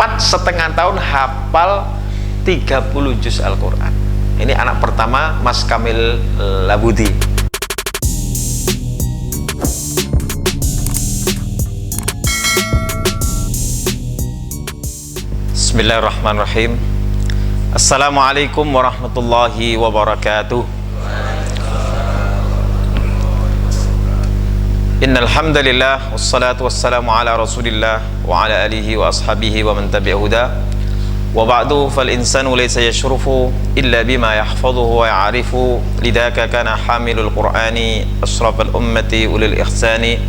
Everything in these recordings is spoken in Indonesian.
4,5 tahun hafal 30 juz Al-Quran. Ini anak pertama Mas Kamil Labudi. Bismillahirrahmanirrahim. Assalamualaikum warahmatullahi wabarakatuh. Innal hamdalillah wassalatu wassalamu ala Rasulillah wa ala alihi wa ashabihi wa man tabi'a huda. Wa ba'du fal insanu laysa yashrufu illa bima yahfazuhu wa ya'rifu. Lidaka kana hamilul Qur'ani asrafal ummati ulil ihsani.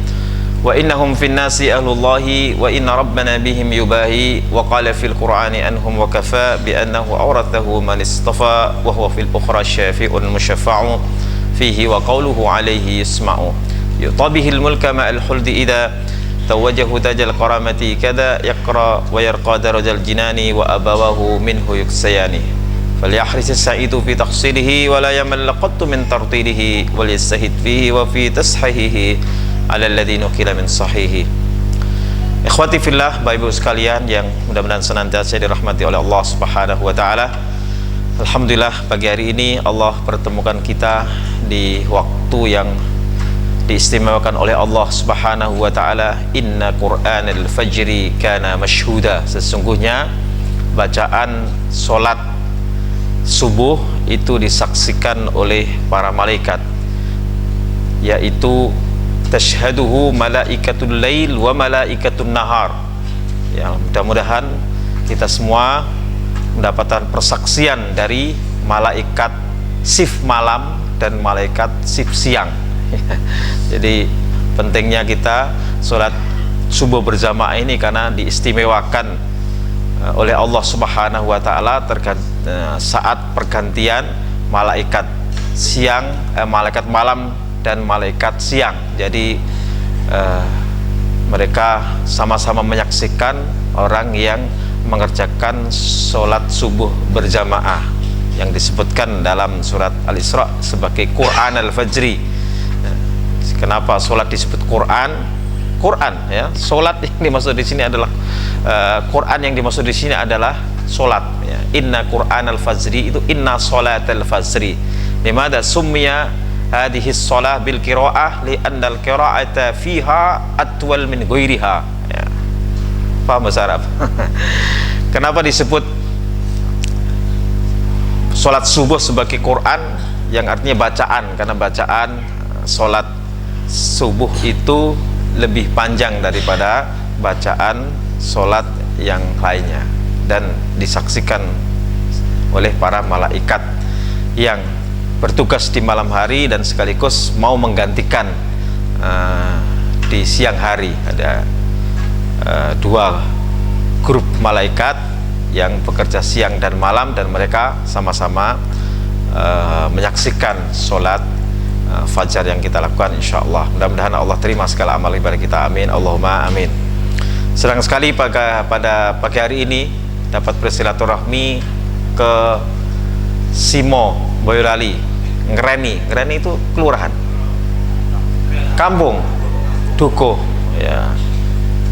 Wa innahum fin nasi ahlullahi wa inna rabbana bihim yubahi. Wa qala fil Qur'ani anhum wa kafa bi annahu awrathahu man istafa wa huwa fil ukhra syafi'un musyaffa'u fihi wa qawluhu alayhi yasma'u. Yutabihil mulka ma'al khuldi idha tawajahu tajal qaramati kada yaqra wa yarqa darajal jinani wa abawahu minhu yuksayani. Falyahrisis sa'idu fi tahsilihi wa la yamal laqattu min tartilihi wal yastahid fihi wa fi tashahihi ala alladhi nukila min sahihi. Ikhwati fillah, Bapak Ibu sekalian yang mudah-mudahan senantiasa dirahmati oleh Allah Subhanahu wa taala. Alhamdulillah, pagi hari ini Allah pertemukan kita di waktu yang diistimewakan oleh Allah Subhanahu wa taala. Inna Qur'anal fajri kana mashhuda. Sesungguhnya bacaan solat subuh itu disaksikan oleh para malaikat, yaitu tashhaduhu malaikatul lail wa malaikatun nahar. Ya, mudah-mudahan kita semua mendapatkan persaksian dari malaikat shift malam dan malaikat shift siang. Jadi pentingnya kita sholat subuh berjamaah ini karena diistimewakan oleh Allah Subhanahu wa taala saat pergantian malaikat siang, malaikat malam dan malaikat siang. Jadi mereka sama-sama menyaksikan orang yang mengerjakan sholat subuh berjamaah yang disebutkan dalam surat Al-Isra sebagai Qur'an al-Fajri. Kenapa sholat disebut Quran? Quran, ya. Sholat yang dimaksud di sini adalah Quran yang dimaksud di sini adalah sholat. Ya. Inna Quran al-Fajri itu inna sholat al-Fajri. Dimana summiya hadhihi sholah bil qiraah li anna al-qiraata fiha atwal min ghairiha. Ya. Paham bahasa Arab? Kenapa disebut sholat subuh sebagai Quran yang artinya bacaan? Karena bacaan sholat subuh itu lebih panjang daripada bacaan sholat yang lainnya dan disaksikan oleh para malaikat yang bertugas di malam hari dan sekaligus mau menggantikan di siang hari. Ada dua grup malaikat yang bekerja siang dan malam dan mereka sama-sama menyaksikan sholat fajar yang kita lakukan, insyaallah. Mudah-mudahan Allah terima segala amal ibadah kita, amin, Allahumma amin. Senang sekali pada pagi hari ini dapat bersilaturahmi ke Simo, Boyolali, Ngreni itu kelurahan, kampung, Dukuh, ya.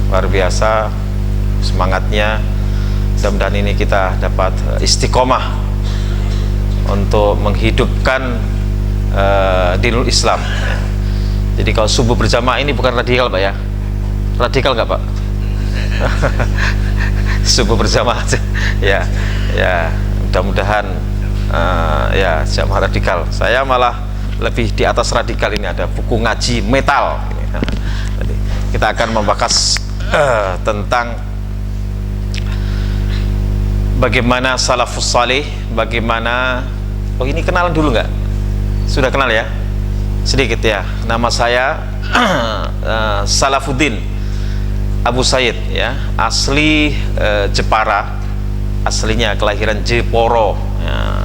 Luar biasa semangatnya. Mudah-mudahan ini kita dapat istiqomah untuk menghidupkan dinul Islam. Jadi kalau subuh berjamaah ini bukan radikal, Pak, ya. Radikal nggak, Pak? Subuh berjamaah ya, ya. Mudah-mudahan ya jamaah radikal. Saya malah lebih di atas radikal. Ini ada buku ngaji metal ini. Jadi kita akan membahas tentang bagaimana salafus salih, bagaimana. Oh, ini kenalan dulu nggak? Sudah kenal ya? Sedikit ya. Nama saya Salafuddin Abu Said, ya. Asli Jepara. Aslinya kelahiran Jeporo, ya.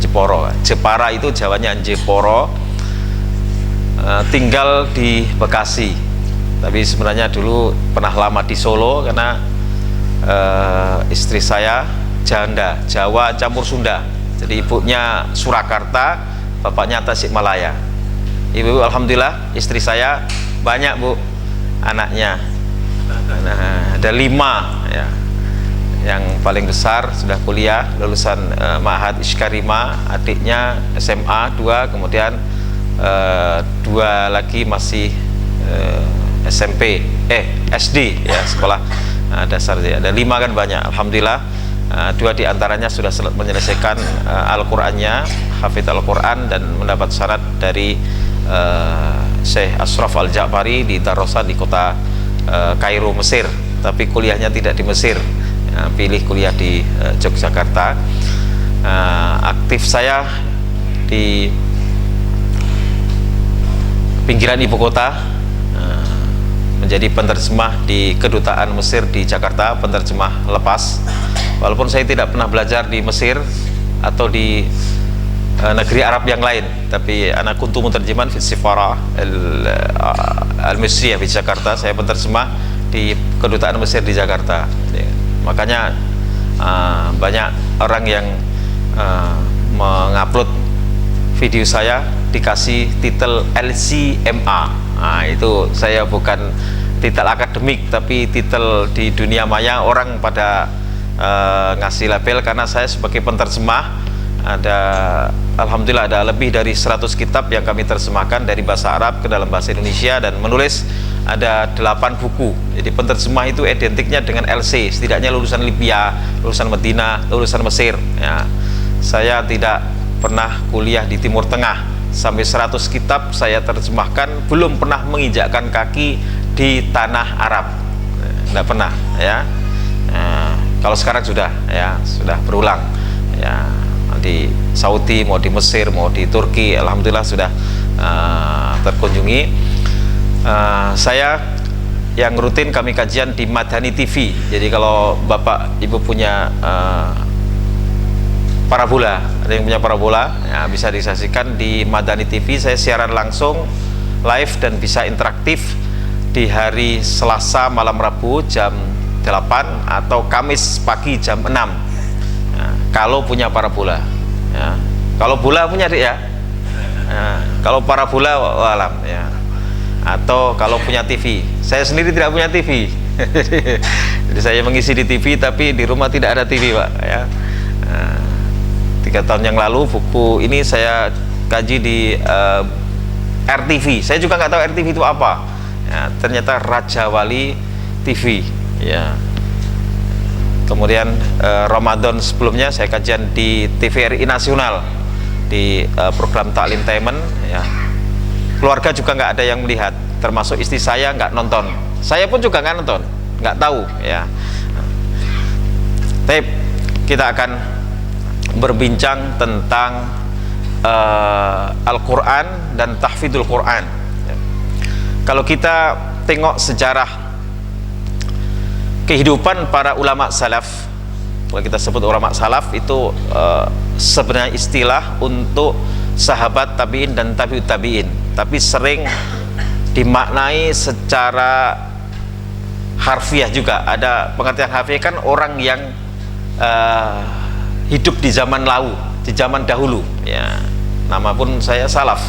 Jeporo. Jepara itu Jawanya Jeporo. Tinggal di Bekasi. Tapi sebenarnya dulu pernah lama di Solo karena istri saya janda, Jawa campur Sunda. Jadi ibunya Surakarta, bapaknya Tasikmalaya. Ibu, alhamdulillah istri saya banyak, Bu, anaknya. Nah, ada 5, ya. yang paling besar sudah kuliah, lulusan Ma'had Iskarima, adiknya SMA 2, kemudian 2 lagi masih SD ya, sekolah dasar ya. Ada 5 kan banyak, alhamdulillah. 2 diantaranya sudah menyelesaikan Al-Qur'annya, hafidz Al-Qur'an, dan mendapat syarat dari Syekh Ashraf Al-Ja'fari di Darrosa di kota Kairo, Mesir, tapi kuliahnya tidak di Mesir, pilih kuliah di Yogyakarta. Aktif saya di pinggiran ibu kota, menjadi penerjemah di kedutaan Mesir di Jakarta, penerjemah lepas. Walaupun saya tidak pernah belajar di Mesir atau di negeri Arab yang lain, tapi anak kuntu muterjemahan fi Sifara al-Misriyah di Jakarta. Saya penerjemah di kedutaan Mesir di Jakarta. Makanya banyak orang yang mengupload video saya dikasih titel LCMA. Nah, itu saya bukan titel akademik, tapi titel di dunia maya orang pada ngasih label karena saya sebagai penerjemah. Ada, alhamdulillah, ada lebih dari 100 kitab yang kami terjemahkan dari bahasa Arab ke dalam bahasa Indonesia, dan menulis ada 8 buku. Jadi penerjemah itu identiknya dengan LC, setidaknya lulusan Libya, lulusan Medina, lulusan Mesir ya. Saya tidak pernah kuliah di Timur Tengah. Sampai 100 kitab saya terjemahkan, belum pernah menginjakkan kaki di tanah Arab, tidak pernah ya. Kalau sekarang sudah ya, sudah berulang ya, di Saudi, mau di Mesir, mau di Turki, alhamdulillah sudah terkunjungi. Saya yang rutin kami kajian di Madani TV. Jadi kalau Bapak Ibu punya parabola, ada yang punya parabola ya, bisa disaksikan di Madani TV. Saya siaran langsung live dan bisa interaktif di hari Selasa malam Rabu jam 8 atau Kamis pagi jam 6 ya, kalau punya parabola ya. Kalau bola punya adik ya, kalau parabola alam ya, atau kalau punya TV. Saya sendiri tidak punya TV jadi saya mengisi di TV, tapi di rumah tidak ada TV Pak ya. 3 tahun yang lalu buku ini saya kaji di RTV. Saya juga nggak tahu RTV itu apa ya, ternyata Raja Wali TV ya. Kemudian Ramadan sebelumnya saya kajian di TVRI Nasional di program Taklim Taimen ya. Keluarga juga nggak ada yang melihat, termasuk istri saya nggak nonton, saya pun juga nggak nonton, nggak tahu ya. Tapi kita akan berbincang tentang Al-Quran dan tahfidzul Quran ya. Kalau kita tengok sejarah kehidupan para ulama salaf, kalau kita sebut ulama salaf itu sebenarnya istilah untuk sahabat tabi'in dan tabi'ut tabi'in, tapi sering dimaknai secara harfiah juga. Ada pengertian harfiah kan orang yang hidup di zaman lalu, di zaman dahulu ya. Nama pun saya salaf,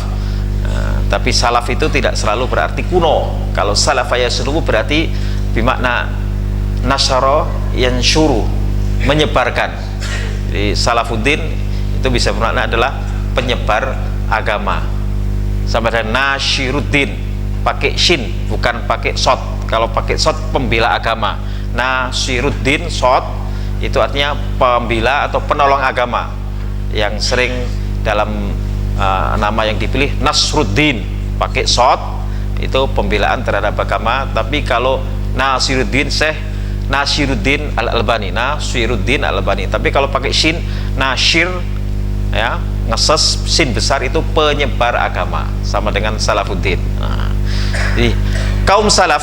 tapi salaf itu tidak selalu berarti kuno. Kalau salaf yaslubu berarti bermakna nasyara yansyuru, menyebarkan. Jadi salafuddin itu bisa bermakna adalah penyebar agama. Sama dengan nasyiruddin, pakai shin bukan pakai sod. Kalau pakai sod pembela agama. Nasyiruddin sod itu artinya pembela atau penolong agama, yang sering dalam nama yang dipilih Nasruddin pakai sod, itu pembelaan terhadap agama. Tapi kalau Nasiruddin, Syekh Nasiruddin Al-Albani, Nasiruddin Al-Albani. Tapi kalau pakai shin, Nasir ya, ngeses sin besar, itu penyebar agama, sama dengan Salafuddin. Jadi kaum salaf,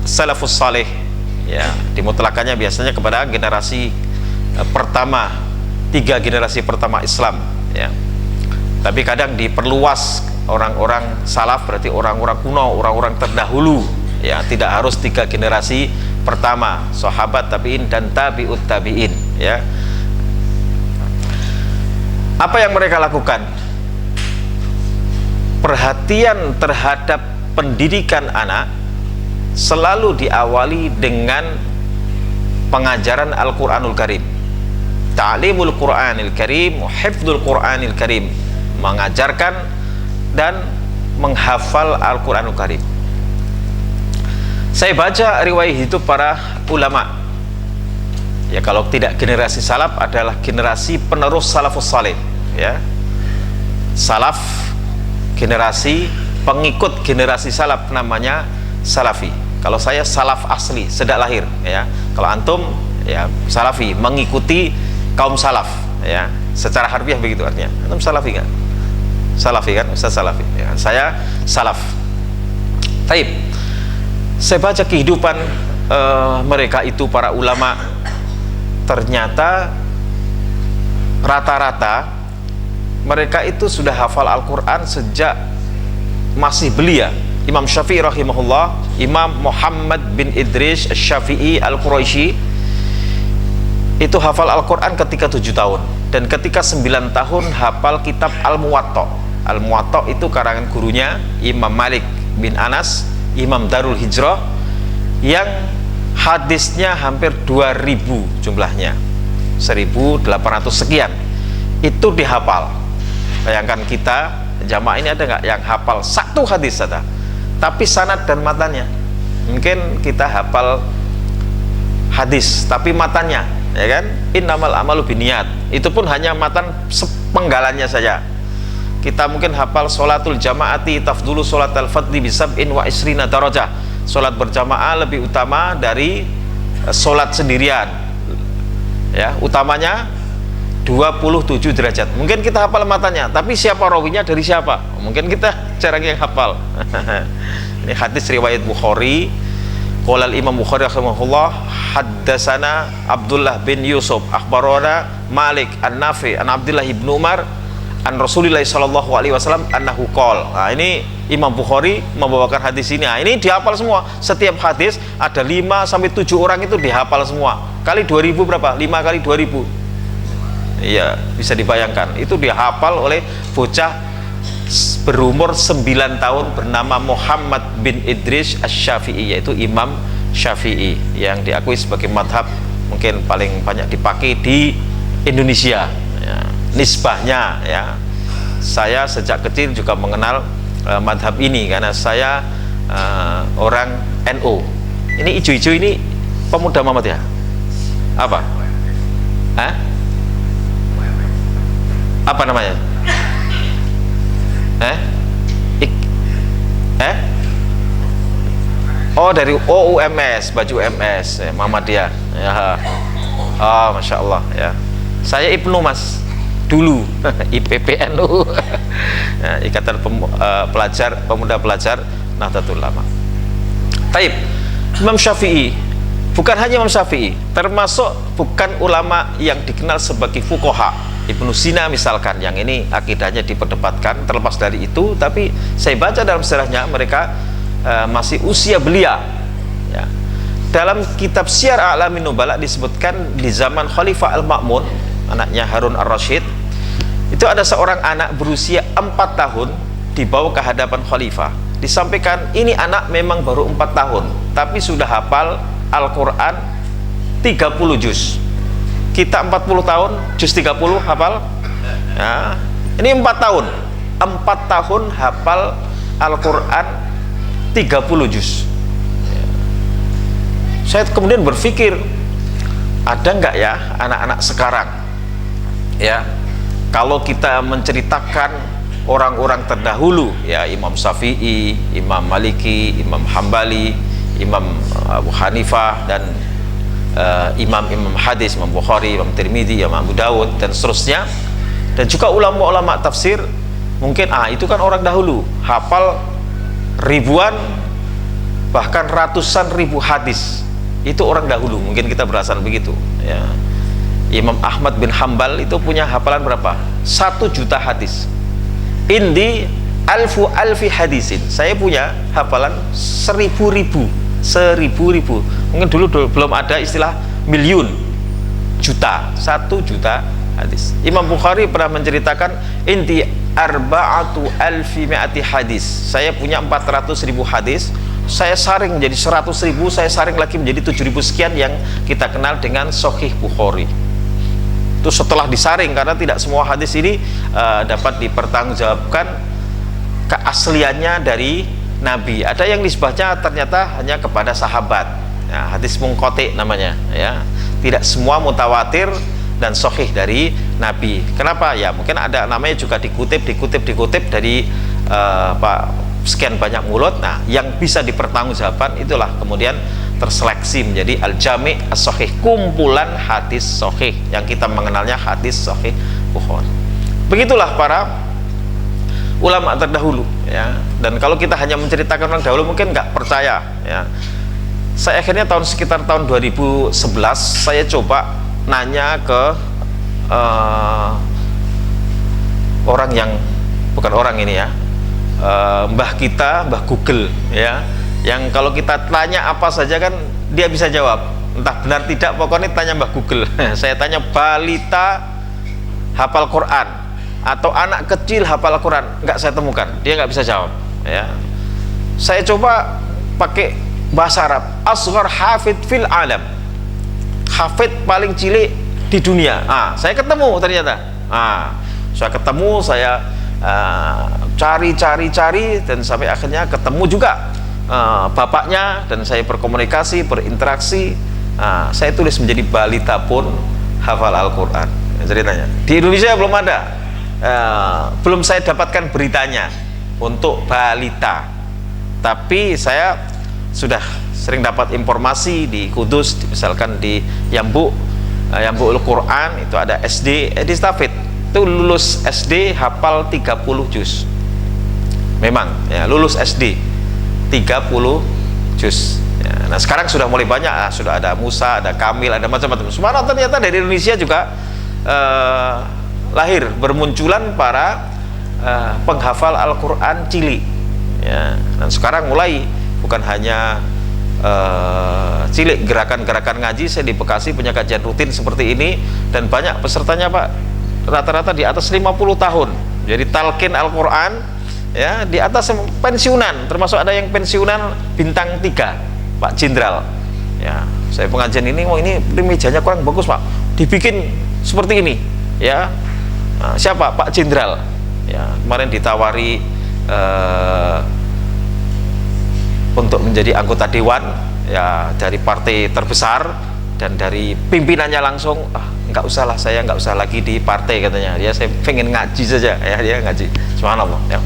salafus saleh ya, dimutlakannya biasanya kepada generasi pertama, 3 generasi pertama Islam ya. Tapi kadang diperluas, orang-orang salaf berarti orang-orang kuno, orang-orang terdahulu ya, tidak harus 3 generasi pertama, sahabat, tabi'in dan tabi'ut tabi'in ya. Apa yang mereka lakukan? Perhatian terhadap pendidikan anak selalu diawali dengan pengajaran Al-Quranul Karim. Ta'limul Quranil Karim, hifdzul Quranil Karim, mengajarkan dan menghafal Al-Quranul Karim. Saya baca riwayat hidup para ulama. Ya, kalau tidak generasi salaf adalah generasi penerus salafus saleh, ya. Salaf, generasi pengikut generasi salaf, namanya salafi. Kalau saya salaf asli, sejak lahir, ya. Kalau antum, ya, salafi, mengikuti kaum salaf, ya. Secara harfiah begitu artinya. Antum salafi nggak? Salafi kan, Ustaz salafi. Ya, saya salaf. Taib. Saya baca kehidupan mereka itu, para ulama. Ternyata rata-rata mereka itu sudah hafal Al-Quran sejak masih belia. Imam Syafi'i rahimahullah, Imam Muhammad bin Idris Syafi'i Al-Quraisy, itu hafal Al-Quran ketika 7 tahun, dan ketika 9 tahun hafal kitab Al-Muwatta. Al-Muwatta itu karangan gurunya Imam Malik bin Anas, Imam Darul Hijrah, yang hadisnya hampir 2000 jumlahnya, 1800 sekian, itu dihafal. Bayangkan kita jamaah ini, ada nggak yang hafal satu hadis saja, tapi sanad dan matanya? Mungkin kita hafal hadis tapi matanya, ya kan, innamal amalu binniyat, itu pun hanya matan sepenggalannya saja. Kita mungkin hafal sholatul jamaati tafdulu sholatul fadli bisab'in wa isrina darajah, sholat berjamaah lebih utama dari sholat sendirian, ya, utamanya 27 derajat. Mungkin kita hafal matanya, tapi siapa rawinya, dari siapa, mungkin kita jarang yang hafal. Ini hadis riwayat Bukhari. Qala al-Imam Bukhari rahimahullah, haddatsana Abdullah bin Yusuf akhbarana Malik an-Nafi an Abdullah ibn Umar an Rasulillah sallallahu alaihi wasallam annahu qol. Nah, ini Imam Bukhari membawakan hadis ini. Nah, ini dihafal semua. Setiap hadis ada 5 sampai 7 orang itu dihafal semua. Kali 2000 berapa? 5 kali 2000. Iya, bisa dibayangkan. Itu dihafal oleh bocah berumur 9 tahun bernama Muhammad bin Idris Asy-Syafi'i, yaitu Imam Syafi'i yang diakui sebagai madhab mungkin paling banyak dipakai di Indonesia, ya. Nisbahnya, ya, saya sejak kecil juga mengenal madhab ini karena saya orang NU. Ini ijo-ijo ini pemuda Muhammadiyah apa? Hah? Apa namanya? Oh, dari OUMS, baju UMS, ya, Muhammadiyah, ya. Oh, Masya Allah, ya. Saya Ibnu Mas dulu, IPPNU, ya, Ikatan Pemuda Pelajar Nahdlatul Ulama. Taib. Imam Syafi'i, bukan hanya Imam Syafi'i, termasuk bukan ulama yang dikenal sebagai fuqaha. Ibnu Sina misalkan, yang ini akidahnya diperdebatkan. Terlepas dari itu, tapi saya baca dalam sejarahnya mereka masih usia belia, ya. Dalam kitab Syiar A'lamin Nubala disebutkan di zaman Khalifah Al-Ma'mun, anaknya Harun Ar-Rasyid, itu ada seorang anak berusia 4 tahun dibawa ke hadapan Khalifah. Disampaikan ini anak memang baru 4 tahun, tapi sudah hafal Al-Quran 30 juz. Kita 40 tahun, juz 30 hafal, ya. Ini 4 tahun, 4 tahun hafal Al-Quran 30 juz. Saya kemudian berpikir, ada nggak ya anak-anak sekarang, ya, kalau kita menceritakan orang-orang terdahulu, ya, Imam Syafi'i, Imam Maliki, Imam Hambali, Imam Abu Hanifah, dan imam-imam hadis, Imam Bukhari, Imam Tirmidzi, Imam Abu Dawud, dan seterusnya, dan juga ulama-ulama tafsir, mungkin itu kan orang dahulu hafal ribuan bahkan ratusan ribu hadis. Itu orang dahulu, mungkin kita berasakan begitu, ya. Imam Ahmad bin Hambal itu punya hafalan berapa? 1 juta hadis. Indi alfi hadisin. Saya punya hafalan 1000 ribu. Mungkin dulu belum ada istilah miliun, juta, 1 juta hadis. Imam Bukhari pernah menceritakan inti arba'atu alfi mi'ati hadis. Saya punya 400 ribu hadis. saya saring menjadi 100.000, saya saring lagi menjadi 7.000 sekian yang kita kenal dengan Sahih Bukhari. Itu setelah disaring, karena tidak semua hadis ini dapat dipertanggungjawabkan keasliannya dari Nabi. Ada yang nisbahnya ternyata hanya kepada sahabat, ya, hadis munqati namanya, ya. Tidak semua mutawatir dan sahih dari Nabi. Kenapa? Ya mungkin ada namanya juga dikutip dari sekian banyak mulut. Nah, yang bisa dipertanggungjawabkan itulah kemudian terseleksi menjadi al-jami' as-sahih, kumpulan hadis sahih yang kita mengenalnya hadis sahih Bukhari. Begitulah para ulama terdahulu, ya. Dan kalau kita hanya menceritakan orang dahulu mungkin nggak percaya, ya. Saya akhirnya sekitar tahun 2011 saya coba nanya ke orang yang bukan orang ini, ya, mbah kita, mbah Google, ya, yang kalau kita tanya apa saja kan dia bisa jawab, entah benar tidak, pokoknya tanya mbah Google. Saya tanya balita hafal Quran atau anak kecil hafal Quran, nggak saya temukan, dia nggak bisa jawab, ya. Saya coba pakai bahasa Arab, asghar hafid fil alam, hafid paling cilik di dunia. Saya ketemu ternyata. Saya ketemu, saya cari dan sampai akhirnya ketemu juga bapaknya, dan saya berkomunikasi, berinteraksi. Saya tulis menjadi balita pun hafal Al-Quran, ceritanya. Di Indonesia belum ada, belum saya dapatkan beritanya untuk balita, tapi saya sudah sering dapat informasi di Kudus, misalkan di Yambu'ul Quran itu ada SD Edi Stafid, itu lulus SD hafal 30 juz. Memang, ya, lulus SD 30 juz, ya. Nah sekarang sudah mulai banyak, sudah ada Musa, ada Kamil, ada macam-macam. Subhanallah, ternyata dari Indonesia juga lahir, bermunculan para penghafal Al-Quran cilik, ya. Dan sekarang mulai bukan hanya cilik, gerakan-gerakan ngaji. Saya di Bekasi punya kajian rutin seperti ini, dan banyak pesertanya Pak, rata-rata di atas 50 tahun. Jadi talqin Al-Quran, ya, di atas pensiunan, termasuk ada yang pensiunan bintang 3, Pak Jenderal, ya. Saya pengajian ini, ini mejanya kurang bagus Pak, dibikin seperti ini, ya. Siapa? Pak Jenderal, ya, kemarin ditawari untuk menjadi anggota dewan, ya, dari partai terbesar, dan dari pimpinannya langsung, nggak usah lah, saya nggak usah lagi di partai, katanya dia, saya pengen ngaji saja, ya, dia ngaji. Subhanallah, ya.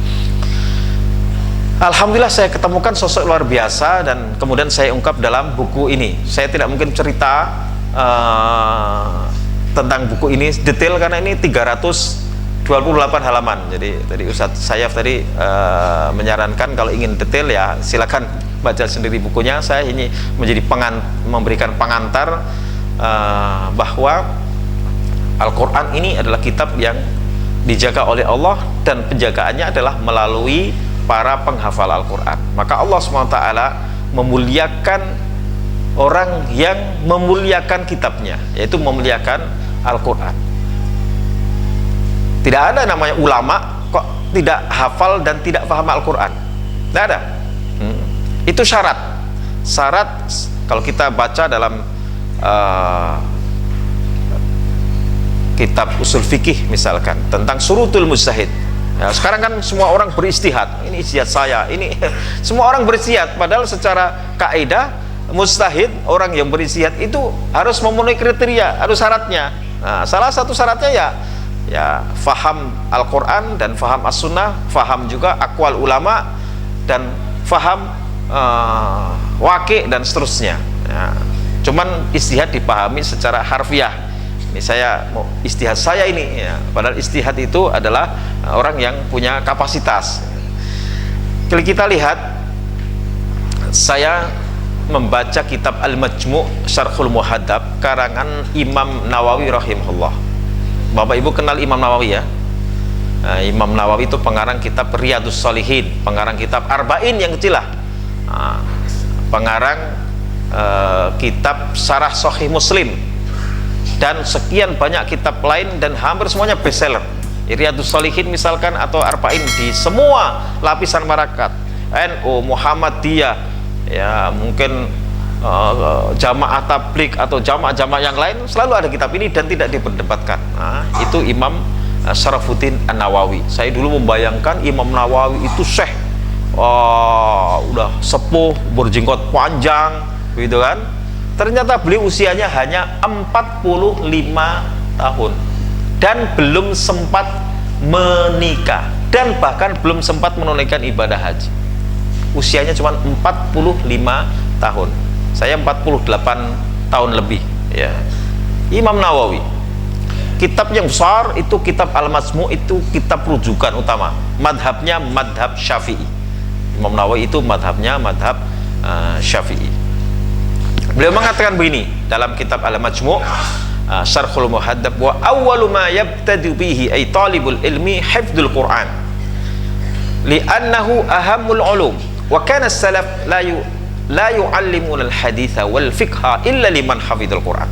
Alhamdulillah saya ketemukan sosok luar biasa, dan kemudian saya ungkap dalam buku ini. Saya tidak mungkin cerita tentang buku ini detail karena ini 328 halaman. Jadi tadi Ustadz Sayaf tadi menyarankan kalau ingin detail ya silakan baca sendiri bukunya. Saya ini menjadi memberikan pengantar bahwa Al-Quran ini adalah kitab yang dijaga oleh Allah, dan penjagaannya adalah melalui para penghafal Al-Quran. Maka Allah SWT memuliakan orang yang memuliakan kitabnya, yaitu memuliakan Al-Quran. Tidak ada namanya ulama kok tidak hafal dan tidak paham Al-Quran, tidak ada. Itu syarat kalau kita baca dalam kitab usul fikih misalkan tentang surutul mujtahid. Ya, sekarang kan semua orang beristihad, ini ijtihad saya, ini semua orang beristihad, padahal secara kaidah mujtahid, orang yang beristihad itu harus memenuhi kriteria, harus syaratnya. Nah, salah satu syaratnya ya faham Al-Quran dan faham As-Sunnah, faham juga akwal ulama, dan faham waqi' dan seterusnya, ya. Cuman ijtihad dipahami secara harfiah. Ini saya mau ijtihad saya ini, ya. Padahal ijtihad itu adalah orang yang punya kapasitas. Kalau kita lihat, saya membaca kitab Al-Majmu' Syarhul Muhadzab karangan Imam Nawawi rahimahullah. Bapak Ibu kenal Imam Nawawi, ya? Imam Nawawi itu pengarang kitab Riyadhus Shalihin, pengarang kitab Arba'in yang kecil lah, pengarang kitab Syarah Sahih Muslim, dan sekian banyak kitab lain, dan hampir semuanya bestseller. Riyadhus Shalihin misalkan atau Arba'in di semua lapisan masyarakat, NU, Muhammadiyah, ya mungkin jamaah tablik atau jamaah-jamaah yang lain selalu ada kitab ini dan tidak diperdebatkan. Nah, itu Imam Syarafuddin An-Nawawi. Saya dulu membayangkan Imam Nawawi itu syekh, udah sepuh, berjenggot panjang, gitu kan. Ternyata beliau usianya hanya 45 tahun dan belum sempat menikah dan bahkan belum sempat menunaikan ibadah haji. Usianya cuma 45 tahun. Saya 48 tahun lebih, ya. Imam Nawawi, kitab yang besar itu kitab Al-Majmu', itu kitab rujukan utama. Madhabnya madhab Syafi'i. Imam Nawawi itu madhabnya madhab Syafi'i. Beliau mengatakan begini dalam kitab Al-Majmu', Syarhul Muhaddab, wa awwalu ma yabtadi bihi ay talibul ilmi hifdzul Qur'an li'annahu ahammul ulum wa kana as-salaf la yu'allimuna al-haditha wal fiqha illa liman hafidhul Qur'an.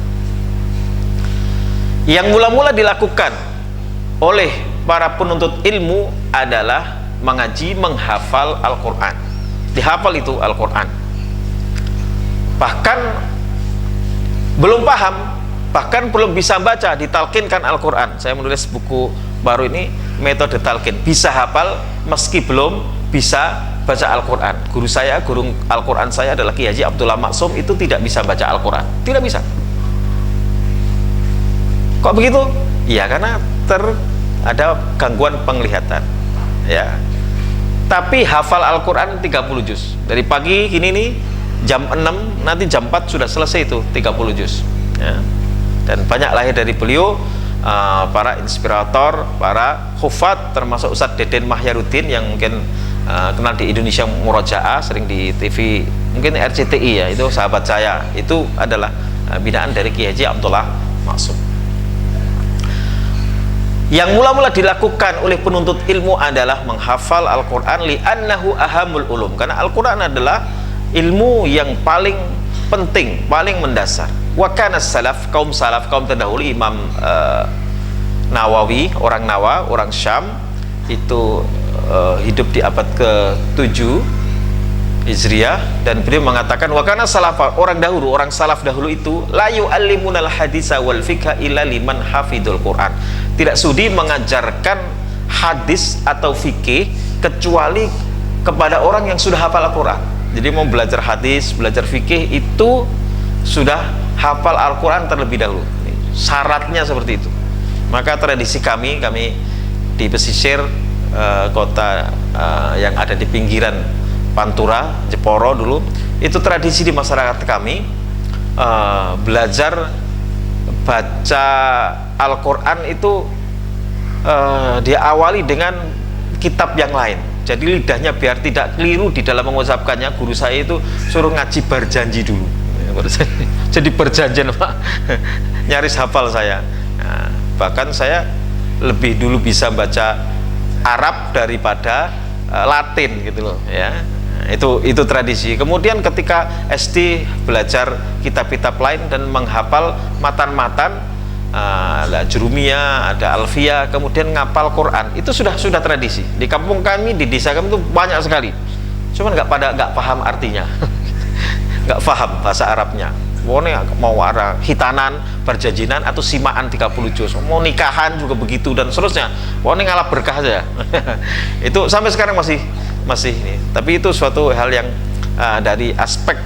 Yang mula-mula dilakukan oleh para penuntut ilmu adalah mengaji, menghafal Al-Qur'an. Dihafal itu Al-Qur'an. Bahkan belum paham, bahkan belum bisa baca, ditalkinkan Al-Qur'an. Saya menulis buku baru ini, metode talkin, bisa hafal meski belum bisa baca Al-Qur'an. Guru saya, guru Al-Qur'an saya adalah Kiai Haji Abdullah Maksum, itu tidak bisa baca Al-Qur'an, tidak bisa. Kok begitu? Ya karena ada gangguan penglihatan, ya. Tapi hafal Al-Qur'an 30 juz. Dari pagi gini nih jam 6, nanti jam 4 sudah selesai itu 30 juz, ya. Dan banyak lahir dari beliau para inspirator, para hufat, termasuk Ustadz Deden Mahyaruddin yang mungkin kenal di Indonesia Murojaah, sering di TV mungkin RCTI, ya. Itu sahabat saya, itu adalah binaan dari Kiai Haji Abdullah Maksum. Yang mula-mula dilakukan oleh penuntut ilmu adalah menghafal Al-Quran li'annahu ahamul ulum, karena Al-Quran adalah ilmu yang paling penting, paling mendasar. Wa kana salaf, kaum salaf, kaum terdahulu, Imam Nawawi, orang Nawa, orang Syam, itu hidup di abad ke-7 Hijriah, dan beliau mengatakan wa kana salaf, orang dahulu, orang salaf dahulu itu la yu'allimunal hadisa wal fiqha illa liman hafidhul Quran. Tidak sudi mengajarkan hadis atau fikih kecuali kepada orang yang sudah hafal Al-Quran. Jadi mau belajar hadis, belajar fikih itu sudah hafal Al-Quran terlebih dahulu. Syaratnya seperti itu. Maka tradisi kami di pesisir kota yang ada di pinggiran Pantura, Jeporo dulu, itu tradisi di masyarakat kami belajar baca Al-Quran itu diawali dengan kitab yang lain. Jadi lidahnya biar tidak keliru di dalam mengucapkannya, guru saya itu suruh ngaji berjanji dulu. Jadi perjanjian, Pak, nyaris hafal saya. Nah, bahkan saya lebih dulu bisa baca Arab daripada Latin gitu loh, ya. Itu tradisi. Kemudian ketika SD belajar kitab-kitab lain dan menghafal matan-matan, ada Jurumiyah, ada Alfiyah, kemudian ngapal Quran, itu sudah tradisi. Di kampung kami, di desa kami itu banyak sekali. Cuman nggak paham artinya, nggak paham bahasa Arabnya. Mau arah hitanan, perjanjian atau simaan 30 juz, mau nikahan juga begitu dan seterusnya. Pokoknya ngalah berkah saja. Itu sampai sekarang masih ini. Tapi itu suatu hal yang dari aspek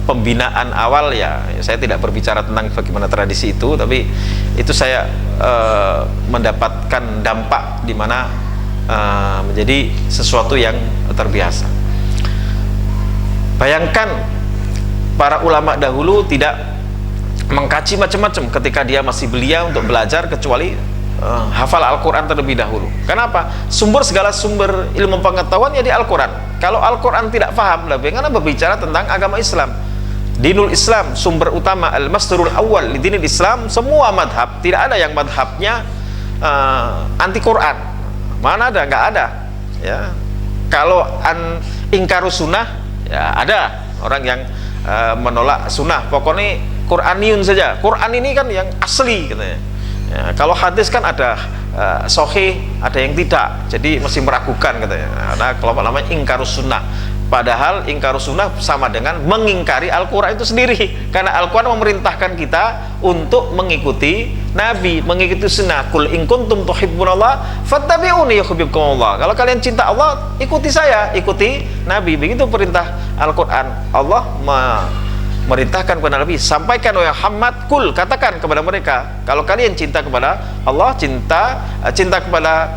pembinaan awal, ya saya tidak berbicara tentang bagaimana tradisi itu, tapi itu saya mendapatkan dampak di mana menjadi sesuatu yang terbiasa. Bayangkan para ulama dahulu tidak mengkaji macam-macam ketika dia masih belia untuk belajar, kecuali hafal Al-Quran terlebih dahulu. Kenapa? Segala sumber ilmu pengetahuan ya di Al-Quran. Kalau Al-Quran tidak paham, bagaimana berbicara tentang agama Islam? Dinul Islam, sumber utama, al-masdarul awal di dinul Islam, semua madhab, tidak ada yang madhabnya anti Quran. Mana ada? Nggak ada, ya. Kalau ingkarus sunnah, ya ada orang yang menolak sunnah, pokoknya Qur'aniyun saja. Quran ini kan yang asli katanya. Ya, kalau hadis kan ada sahih, ada yang tidak, jadi mesti meragukan katanya. Nah, kelompok namanya ingkarus sunnah, Padahal ingkar sunnah sama dengan mengingkari Al-Quran itu sendiri, karena Al-Quran memerintahkan kita untuk mengikuti Nabi, mengikuti sunnah. Qul in kuntum tuhibbunallah fattabi'uni yuhibbukumullah. Kalau kalian cinta Allah, ikuti saya, ikuti Nabi. Begitu perintah Al-Quran. Allah merintahkan kepada Nabi, sampaikan wahai Muhammad, kul, katakan kepada mereka, kalau kalian cinta kepada Allah, cinta kepada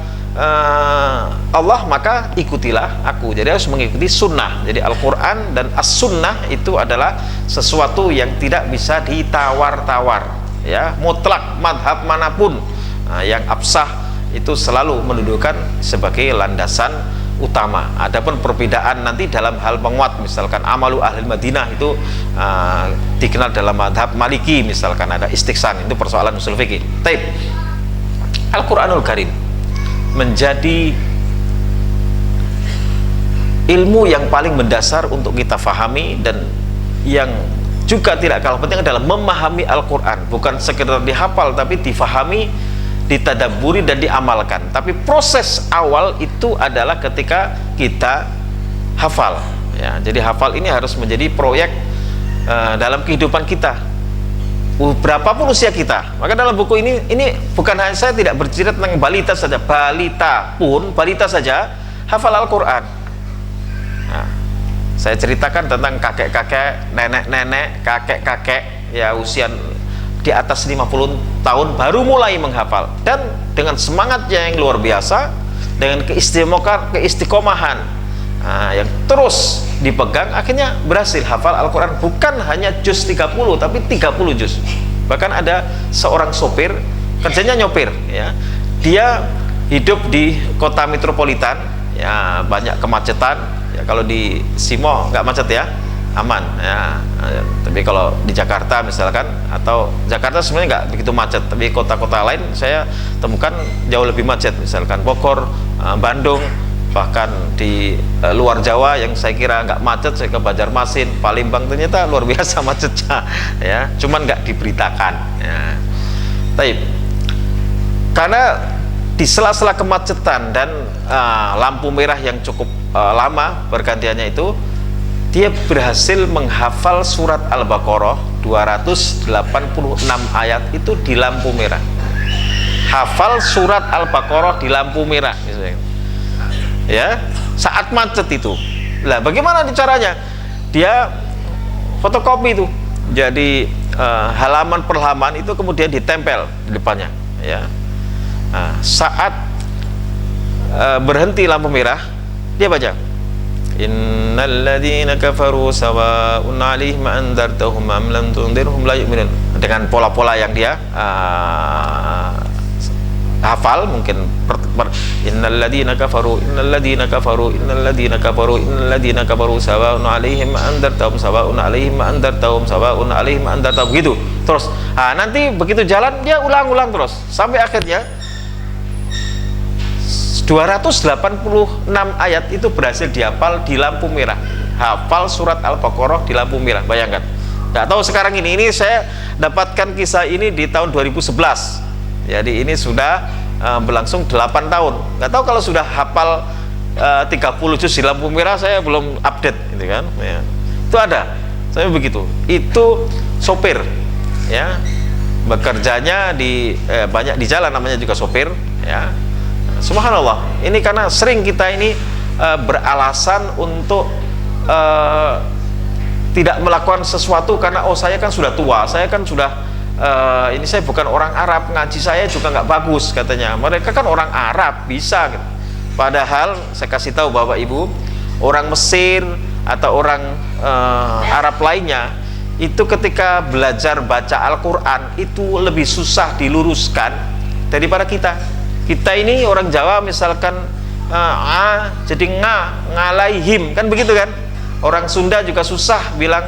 Allah, maka ikutilah aku. Jadi harus mengikuti sunnah. Jadi Al-Quran dan As-Sunnah itu adalah sesuatu yang tidak bisa ditawar-tawar, ya, mutlak madhab manapun yang absah itu selalu mendudukan sebagai landasan utama. Adapun perbedaan nanti dalam hal penguat, misalkan amalu ahli Madinah itu dikenal dalam madhab Maliki, misalkan ada istiqsan, itu persoalan usul fikih. Taib. Al-Quranul Karim menjadi ilmu yang paling mendasar untuk kita fahami, dan yang juga tidak kalah penting adalah memahami Al-Quran, bukan sekedar dihafal tapi difahami, ditadabburi dan diamalkan. Tapi proses awal itu adalah ketika kita hafal, ya. Jadi hafal ini harus menjadi proyek dalam kehidupan kita, berapapun usia kita. Maka dalam buku ini bukan hanya, saya tidak bercerita tentang balita saja, balita saja hafal Al-Quran. Nah, saya ceritakan tentang kakek-kakek, nenek-nenek, kakek-kakek, ya, usia di atas 50 tahun baru mulai menghafal, dan dengan semangatnya yang luar biasa, dengan keistiqomahan yang terus dipegang, akhirnya berhasil hafal Al-Quran. Bukan hanya juz 30, tapi 30 juz. Bahkan ada seorang sopir, kerjanya nyopir, ya, dia hidup di kota metropolitan, ya, banyak kemacetan, ya. Kalau di Simo nggak macet, ya, aman, ya. Tapi kalau di Jakarta misalkan, atau Jakarta sebenarnya nggak begitu macet, tapi kota-kota lain saya temukan jauh lebih macet, misalkan Bogor, Bandung, bahkan di luar Jawa yang saya kira nggak macet, saya ke Banjarmasin, Palembang, ternyata luar biasa macetnya, ya, cuman nggak diberitakan, ya. Taib. Karena di sela-sela kemacetan dan lampu merah yang cukup lama bergantiannya itu, dia berhasil menghafal surat Al-Baqarah 286 ayat itu di lampu merah. Hafal surat Al-Baqarah di lampu merah, misalnya, ya, saat macet itu. Lah, bagaimana caranya? Dia fotokopi itu, jadi halaman per halaman itu kemudian ditempel di depannya, ya. Nah, saat berhenti lampu merah, dia baca, innal ladzina kafaru sawa'un 'alaihim anzartahum am lam tunzirhum la yu'minun, dengan pola-pola yang dia hafal. Mungkin innal ladzina kafaru innal ladzina kafaru innal ladzina kafaru innal ladzina kafaru sawa'un 'alaihim anzartahum sawa'un alaihim anzartahum sawa'un alaihim anzartahum, gitu terus. Nanti begitu jalan dia ulang-ulang terus sampai akhirnya 286 ayat itu berhasil dihafal di lampu merah. Hafal surat Al-Baqarah di lampu merah, bayangkan. Nggak tahu sekarang ini saya dapatkan kisah ini di tahun 2011, jadi ini sudah berlangsung 8 tahun. Nggak tahu kalau sudah hafal 30 juz di lampu merah, saya belum update, gitu kan, ya. Itu ada, saya begitu. Itu sopir, ya, bekerjanya di banyak di jalan, namanya juga sopir, ya. Subhanallah, ini karena sering kita ini beralasan untuk tidak melakukan sesuatu karena, oh, saya kan sudah tua, saya kan sudah ini saya bukan orang Arab, ngaji saya juga nggak bagus, katanya. Mereka kan orang Arab, bisa, gitu. Padahal saya kasih tahu Bapak Ibu, orang Mesir atau orang Arab lainnya itu ketika belajar baca Al-Quran itu lebih susah diluruskan daripada kita. Kita ini orang Jawa misalkan jadi ngalaihim, kan begitu kan. Orang Sunda juga susah bilang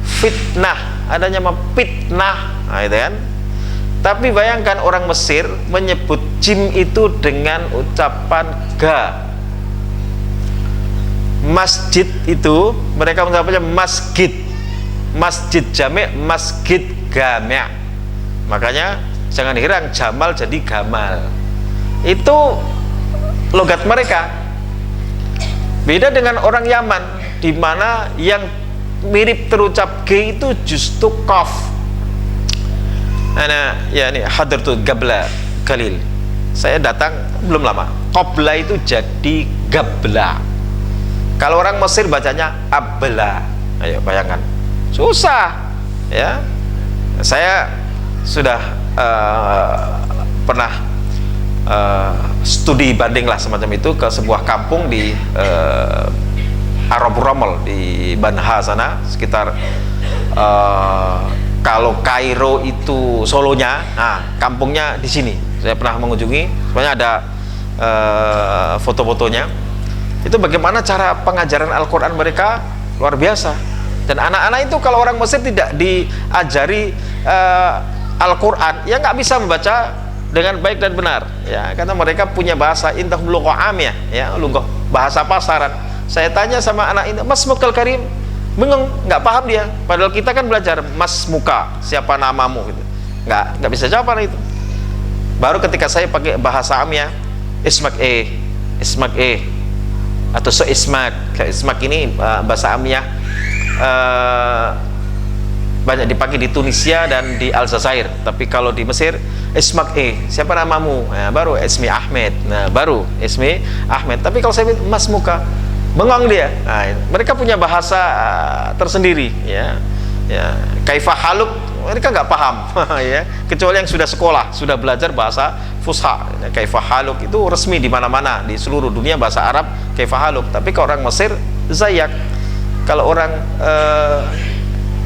fitnah, adanya fitnah, itu kan. Tapi bayangkan orang Mesir menyebut jim itu dengan ucapan ga. Masjid itu mereka mengucapnya masjid, masjid jamek, masjid gamek. Makanya jangan heran Jamal jadi Gamal. Itu logat mereka. Beda dengan orang Yaman. di mana yang mirip terucap G itu justru qaf. Ana ya ini hadratul gabla kalil. Saya datang belum lama. Qabla itu jadi gabla. Kalau orang Mesir bacanya abla. Ayo bayangkan. Susah ya. Saya sudah pernah studi banding lah semacam itu ke sebuah kampung di Arab Ramel di Banha sana, sekitar kalau Kairo itu Solonya, nah kampungnya di sini. Saya pernah mengunjungi, sebenarnya ada foto-fotonya. Itu bagaimana cara pengajaran Al-Quran mereka luar biasa. Dan anak-anak itu kalau orang Mesir tidak diajari Al-Quran, ya nggak bisa membaca dengan baik dan benar. Ya, karena mereka punya bahasa indahum lughah amiyah, ya, lughah bahasa pasaran. Saya tanya sama anak ini, Mas Mukal Karim, bingung, nggak paham dia. Padahal kita kan belajar Mas Muka, siapa namamu, gitu. Nggak bisa jawab itu. Baru ketika saya pakai bahasa amiyah, ismak atau so ismak ini bahasa amiyah banyak dipakai di Tunisia dan di Aljazair. Tapi kalau di Mesir, ismak siapa namamu? Nah, baru ismi Ahmed. Nah, baru ismi Ahmed. Tapi kalau saya bilang Mas Muka, bengong dia. Nah, mereka punya bahasa tersendiri, ya. Ya, kaifa haluk mereka nggak paham, ya. Kecuali yang sudah sekolah, sudah belajar bahasa Fusha. Kaifa haluk itu resmi di mana-mana di seluruh dunia bahasa Arab. Kaifa haluk. Tapi kalau orang Mesir, zayak. Kalau orang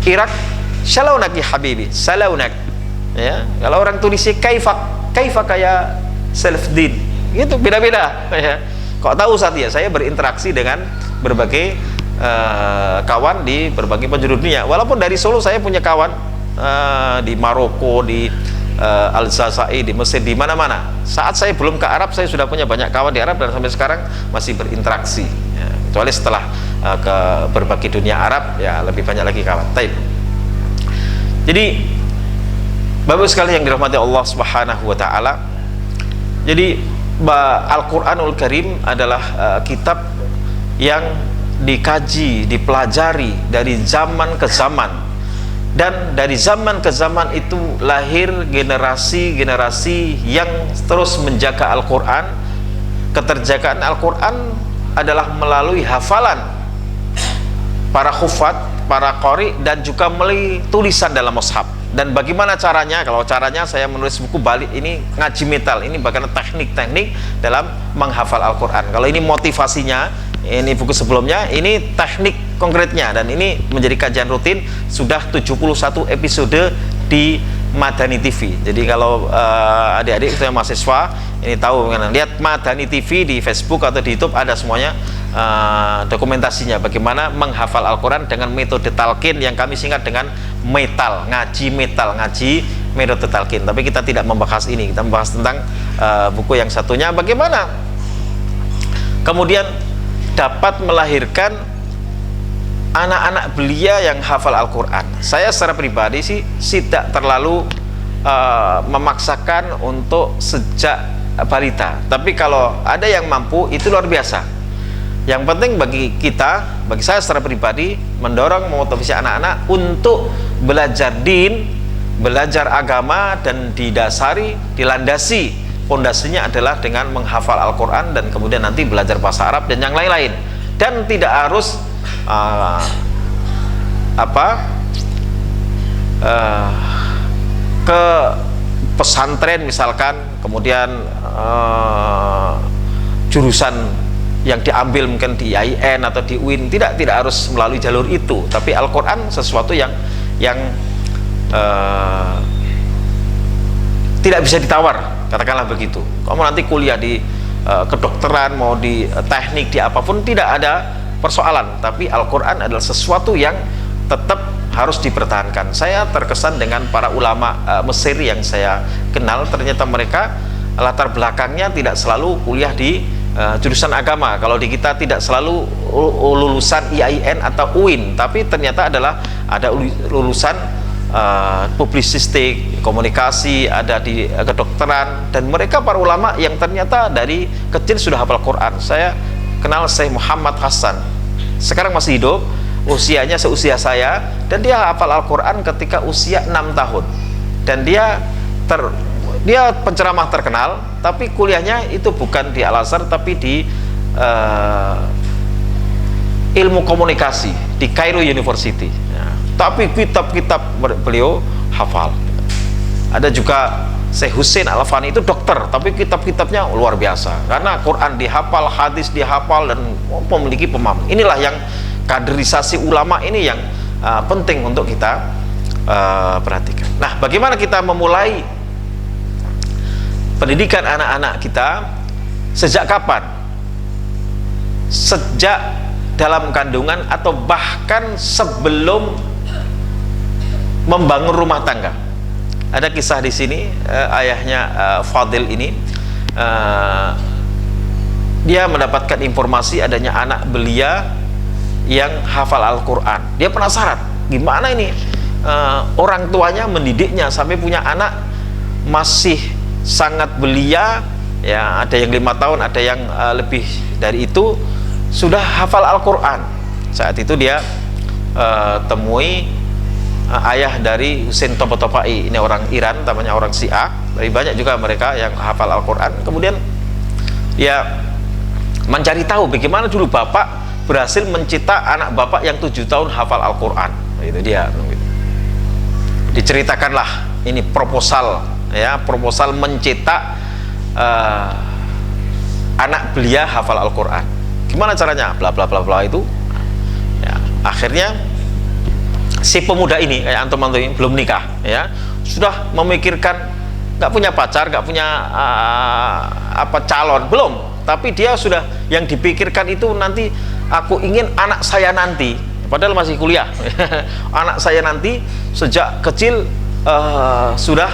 Irak, shalaunak ya habibi, salaunak. Ya, kalau orang Tunisia, kaifa kayak self-din. Gitu beda-beda, ya. Kok tahu saat ya saya berinteraksi dengan berbagai kawan di berbagai penjuru dunia. Walaupun dari Solo saya punya kawan di Maroko, di Aljazair, di Mesir, di mana-mana. Saat saya belum ke Arab, saya sudah punya banyak kawan di Arab dan sampai sekarang masih berinteraksi. Ya, kecuali setelah ke berbagai dunia Arab, ya lebih banyak lagi kawan. Taib. Jadi bagus sekali yang dirahmati Allah Subhanahu wa taala. Jadi Al-Qur'anul Karim adalah kitab yang dikaji, dipelajari dari zaman ke zaman, dan dari zaman ke zaman itu lahir generasi-generasi yang terus menjaga Al-Quran. Keterjagaan Al-Quran adalah melalui hafalan para khufat, para qori, dan juga melalui tulisan dalam mushaf. Dan bagaimana caranya? Kalau caranya saya menulis buku balik ini ngaji metal, ini bagaimana teknik-teknik dalam menghafal Al-Quran. Kalau ini motivasinya, ini buku sebelumnya, ini teknik konkretnya, dan ini menjadi kajian rutin sudah 71 episode di Madani TV. Jadi kalau adik-adik saya mahasiswa ini tahu, lihat Madani TV di Facebook atau di YouTube, ada semuanya dokumentasinya bagaimana menghafal Al-Quran dengan metode talqin yang kami singkat dengan ngaji metode talqin. Tapi kita tidak membahas ini, kita membahas tentang buku yang satunya, bagaimana kemudian dapat melahirkan anak-anak belia yang hafal Al-Quran. Saya secara pribadi sih tidak terlalu memaksakan untuk sejak balita, tapi kalau ada yang mampu itu luar biasa. Yang penting bagi kita, bagi saya secara pribadi, mendorong, memotivasi anak-anak untuk belajar din, belajar agama, dan dilandasi pondasinya adalah dengan menghafal Al-Quran dan kemudian nanti belajar bahasa Arab dan yang lain-lain. Dan tidak harus ke pesantren misalkan, kemudian jurusan yang diambil mungkin di IAIN atau di UIN, tidak harus melalui jalur itu. Tapi Al-Quran sesuatu yang tidak bisa ditawar, katakanlah begitu. Kamu nanti kuliah di kedokteran, mau di teknik, di apapun, tidak ada persoalan. Tapi Al-Quran adalah sesuatu yang tetap harus dipertahankan. Saya terkesan dengan para ulama Mesir yang saya kenal, ternyata mereka latar belakangnya tidak selalu kuliah di jurusan agama. Kalau di kita tidak selalu lulusan IAIN atau UIN, tapi ternyata ada lulusan publisistik, komunikasi, ada di kedokteran, dan mereka para ulama yang ternyata dari kecil sudah hafal Quran. Saya kenal Syekh Muhammad Hasan sekarang masih hidup, usianya seusia saya, dan dia hafal Al-Quran ketika usia 6 tahun. Dan dia penceramah terkenal, tapi kuliahnya itu bukan di Al-Azhar, tapi di ilmu komunikasi di Cairo University ya. Tapi kitab-kitab beliau hafal. Ada juga Syekh Hussein Al-Fani, itu dokter, tapi kitab-kitabnya luar biasa, karena Quran dihafal, hadis dihafal, dan memiliki pemahaman. Inilah yang kaderisasi ulama ini yang penting untuk kita perhatikan. Nah, bagaimana kita memulai pendidikan anak-anak kita? Sejak kapan? Sejak dalam kandungan atau bahkan sebelum membangun rumah tangga. Ada kisah di sini, ayahnya Fadil ini, dia mendapatkan informasi adanya anak belia yang hafal Al-Quran. Dia penasaran, gimana ini orang tuanya mendidiknya sampai punya anak masih sangat belia, ya, ada yang 5 tahun, ada yang lebih dari itu, sudah hafal Al-Quran. Saat itu dia temui ayah dari Husain Tabatabai, ini orang Iran, namanya orang Syiah, tapi banyak juga mereka yang hafal Al-Quran. Kemudian ya mencari tahu bagaimana dulu bapak berhasil mencetak anak bapak yang 7 tahun hafal Al-Quran. Itu dia. Diceritakanlah ini proposal, ya, proposal mencetak anak belia hafal Al-Quran. Gimana caranya? Bla bla bla bla itu. Ya, akhirnya si pemuda ini, kayak antum-antum ini, belum nikah, ya, sudah memikirkan, nggak punya pacar, nggak punya calon, belum, tapi dia sudah, yang dipikirkan itu nanti aku ingin anak saya nanti, padahal masih kuliah, anak saya nanti sejak kecil sudah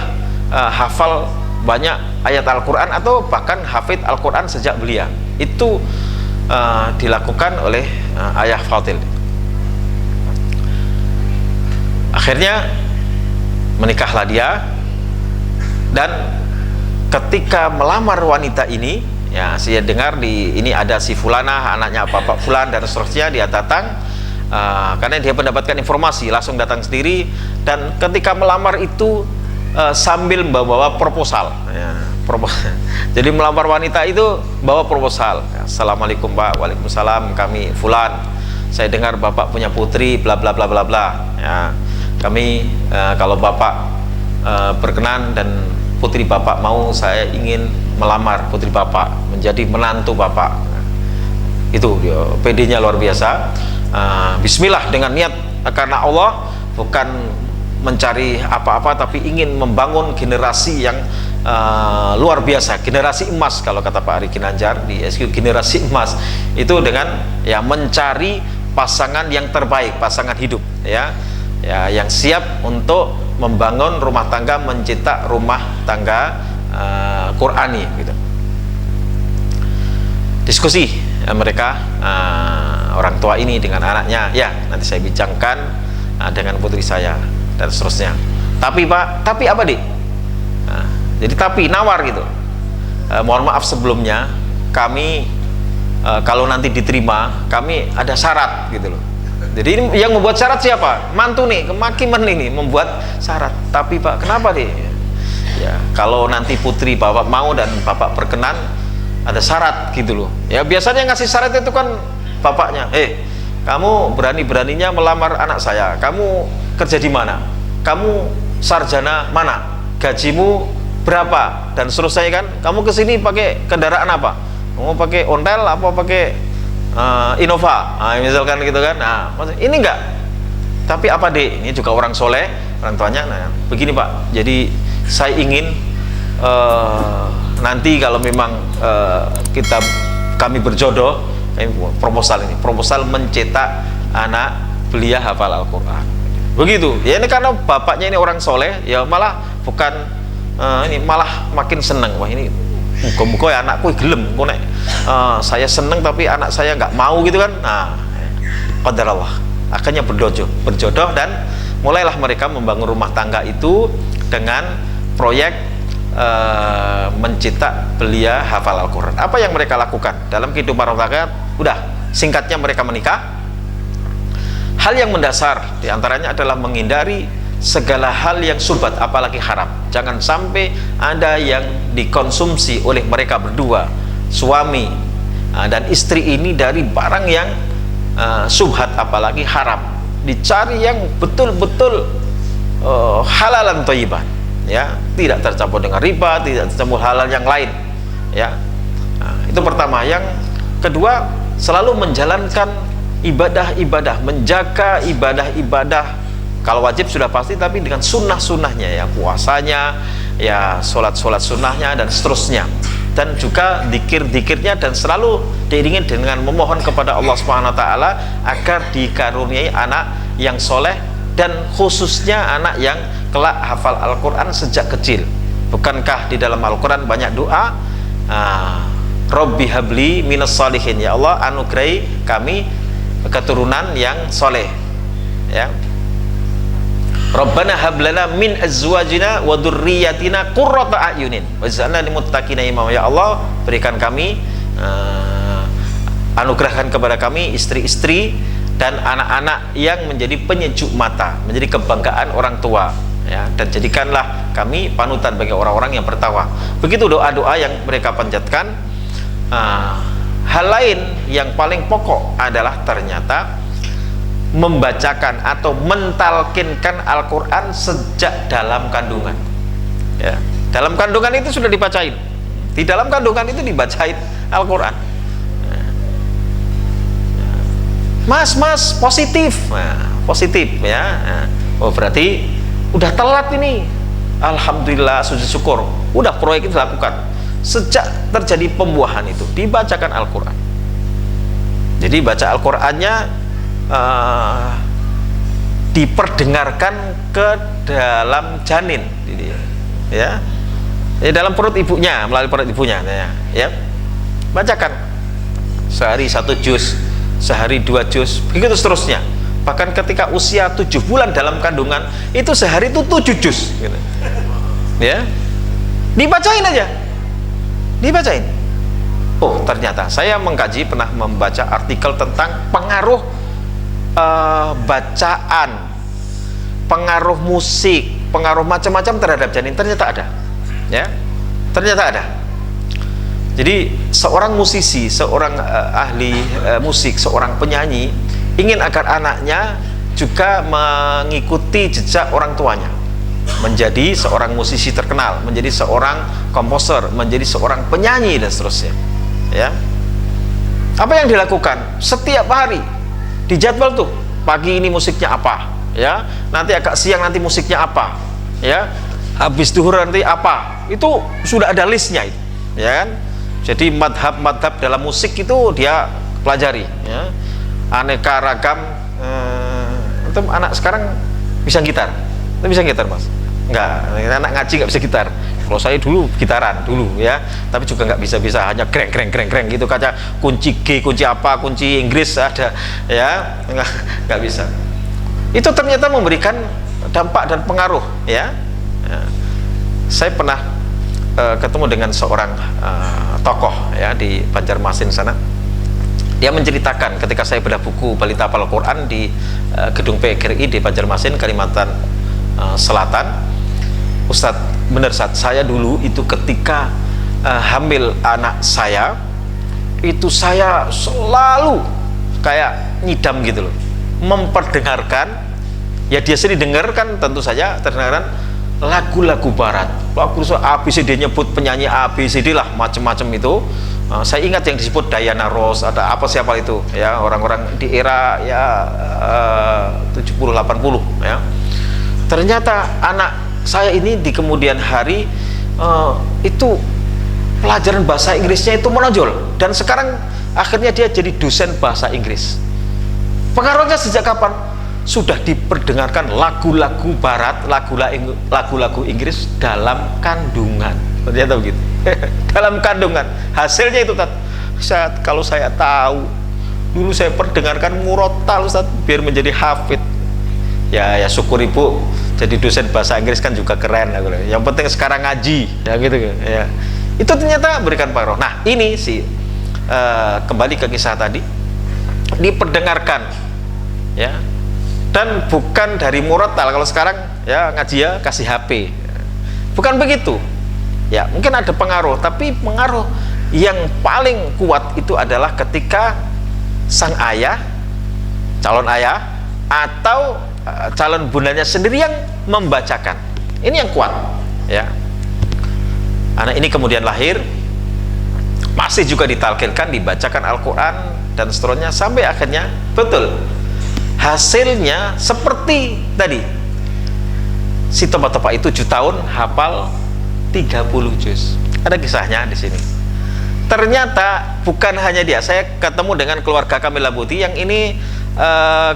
hafal banyak ayat Al-Quran atau bahkan hafid Al-Quran sejak belia. Itu dilakukan oleh ayah Fadil. Akhirnya menikahlah dia, dan ketika melamar wanita ini, ya, saya dengar ini ada si Fulanah, anaknya Bapak Fulan dan seterusnya, dia datang karena dia mendapatkan informasi, langsung datang sendiri, dan ketika melamar itu sambil membawa proposal, ya, jadi melamar wanita itu bawa proposal. Assalamualaikum Pak. Waalaikumsalam, kami Fulan, saya dengar Bapak punya putri bla bla bla bla bla, ya, kami kalau Bapak berkenan dan putri Bapak mau, saya ingin melamar putri Bapak menjadi menantu Bapak. Itu PD-nya luar biasa. Bismillah, dengan niat karena Allah, bukan mencari apa-apa, tapi ingin membangun generasi yang luar biasa, generasi emas kalau kata Pak Ari Ginanjar di SQ, generasi emas itu dengan ya mencari pasangan yang terbaik, pasangan hidup, ya, yang siap untuk membangun rumah tangga, mencetak rumah tangga Qurani, gitu. Diskusi mereka, orang tua ini dengan anaknya, ya, nanti saya bincangkan dengan putri saya dan seterusnya. Tapi Pak, tapi apa Dik? Jadi tapi nawar gitu. Mohon maaf sebelumnya, kami kalau nanti diterima, kami ada syarat gitu loh. Jadi ini yang membuat syarat siapa? Mantu nih, kemakiman ini membuat syarat. Tapi Pak, kenapa Dik? Ya, kalau nanti putri Bapak mau dan Bapak berkenan, ada syarat gitu loh. Ya, biasanya yang ngasih syarat itu kan bapaknya. Kamu berani-beraninya melamar anak saya. Kamu kerja di mana? Kamu sarjana mana? Gajimu berapa? Dan seterusnya kan. Kamu kesini pakai kendaraan apa? Kamu pakai ontel apa pakai Innova? Misalkan gitu kan. Nah, ini enggak. Tapi apa Dek? Ini juga orang soleh, orang tuanya. Nah, begini Pak. Jadi saya ingin nanti kalau memang kami berjodoh, proposal ini, proposal mencetak anak belia hafal Al-Quran. Begitu. Ya, ini karena bapaknya ini orang soleh, ya malah bukan ini malah makin seneng. Wah, ini muka-muka ya anakku gelem, kok nek saya seneng tapi anak saya nggak mau gitu kan. Nah, qadarullah, akhirnya berjodoh dan mulailah mereka membangun rumah tangga itu dengan proyek mencetak belia hafal Al-Quran. Apa yang mereka lakukan dalam kehidupan rumah tangga? Udah, singkatnya mereka menikah, Hal yang mendasar diantaranya adalah menghindari segala hal yang subhat, apalagi haram. Jangan sampai ada yang dikonsumsi oleh mereka berdua, suami dan istri ini, dari barang yang subhat apalagi haram. Dicari yang betul-betul halalan thayyiban, ya, tidak tercampur dengan riba, tidak tercampur halal yang lain, ya. Itu pertama. Yang kedua, selalu menjalankan ibadah-ibadah, menjaga ibadah-ibadah, kalau wajib sudah pasti, tapi dengan sunnah-sunnahnya, ya, puasanya, ya, sholat-sholat sunnahnya dan seterusnya, dan juga dikir-dikirnya, dan selalu diiringi dengan memohon kepada Allah Subhanahu wa taala agar dikaruniai anak yang soleh, dan khususnya anak yang kelak hafal Al-Quran sejak kecil. Bukankah di dalam Al-Quran banyak doa, Rabbi habli minas salihin, ya Allah anugerahi kami keturunan yang soleh, ya. Rabbana hablana min azwajina wa dzurriyyatina qurrata a'yunin waj'alna lil muttaqina imama, ya Allah berikan kami, anugerahkan kepada kami istri-istri dan anak-anak yang menjadi penyejuk mata, menjadi kebanggaan orang tua, ya, dan jadikanlah kami panutan bagi orang-orang yang bertakwa. Begitu doa-doa yang mereka panjatkan. Hal lain yang paling pokok adalah ternyata membacakan atau mentalkinkan Al-Quran sejak dalam kandungan, ya. Dalam kandungan itu sudah dibacain, di dalam kandungan itu dibacain Al-Quran. Mas positif, positif, ya. Oh, berarti udah telat ini. Alhamdulillah, sujud syukur, udah proyek itu dilakukan sejak terjadi pembuahan, itu dibacakan Al-Quran. Jadi baca Al-Qurannya diperdengarkan ke dalam janin, ya, dalam perut ibunya, melalui perut ibunya, ya, bacakan sehari 1 juz, sehari 2 juz, begitu seterusnya. Bahkan ketika usia 7 bulan dalam kandungan itu sehari itu 7 juz, gitu. Ya, dibacain aja, dibacain. Oh, ternyata saya mengkaji, pernah membaca artikel tentang pengaruh bacaan, pengaruh musik, pengaruh macam-macam terhadap janin. Ternyata ada, ya, ternyata ada. Jadi seorang musisi, seorang ahli musik, seorang penyanyi ingin agar anaknya juga mengikuti jejak orang tuanya, menjadi seorang musisi terkenal, menjadi seorang komposer, menjadi seorang penyanyi dan seterusnya, ya. Apa yang dilakukan? Setiap hari dijadwal tuh, pagi ini musiknya apa, ya, nanti agak siang nanti musiknya apa, ya, habis duhur nanti apa, itu sudah ada listnya itu, ya kan. Jadi madhab dalam musik itu dia pelajari, ya, aneka ragam. Untuk anak sekarang bisa gitar, itu bisa gitar mas? Enggak, anak ngaji nggak bisa gitar. Kalau saya dulu gitaran dulu, ya, tapi juga nggak bisa hanya kreng gitu, kaca kunci G, kunci apa, kunci Inggris ada, ya, nggak bisa. Itu ternyata memberikan dampak dan pengaruh, ya. Saya pernah ketemu dengan seorang tokoh, ya, di Banjarmasin sana. Dia menceritakan ketika saya bedah buku Balita Hafal Al-Quran di gedung PGRI di Banjarmasin, Kalimantan Selatan. Ustadz, bener Ustadz, saya dulu itu ketika hamil anak saya, itu saya selalu kayak nyidam gitu loh, memperdengarkan, ya dia sendiri dengarkan, tentu saja terdengarkan lagu-lagu barat, lagu ABCD, nyebut penyanyi ABCD lah, macam-macam itu. Saya ingat yang disebut Diana Ross, ada apa siapa itu, ya, orang-orang di era, ya, 70-80, ya. Ternyata anak saya ini di kemudian hari itu pelajaran bahasa Inggrisnya itu menonjol, dan sekarang akhirnya dia jadi dosen bahasa Inggris. Pengaruhnya sejak kapan? Sudah diperdengarkan lagu-lagu barat, lagu-lagu Inggris dalam kandungan. Ternyata begitu. Dalam kandungan. Hasilnya itu, kalau saya tahu dulu saya perdengarkan murotal, Ustaz, biar menjadi hafid. Ya syukur ibu jadi dosen bahasa Inggris kan juga keren. Yang penting sekarang ngaji, ya gitu, ya. Itu ternyata berikan pengaruh. Nah, ini sih kembali ke kisah tadi, diperdengarkan, ya, dan bukan dari murotal. Kalau sekarang ya ngaji ya kasih HP, bukan begitu ya. Mungkin ada pengaruh, tapi pengaruh yang paling kuat itu adalah ketika sang ayah, calon ayah atau calon bundanya sendiri yang membacakan. Ini yang kuat ya. Anak ini kemudian lahir, masih juga ditalkinkan, dibacakan Al-Quran dan seterusnya, sampai akhirnya betul hasilnya seperti tadi. Si topa-topa itu 7 tahun hafal 30 juz. Ada kisahnya di sini. Ternyata bukan hanya dia. Saya ketemu dengan keluarga Kamila Buti yang ini,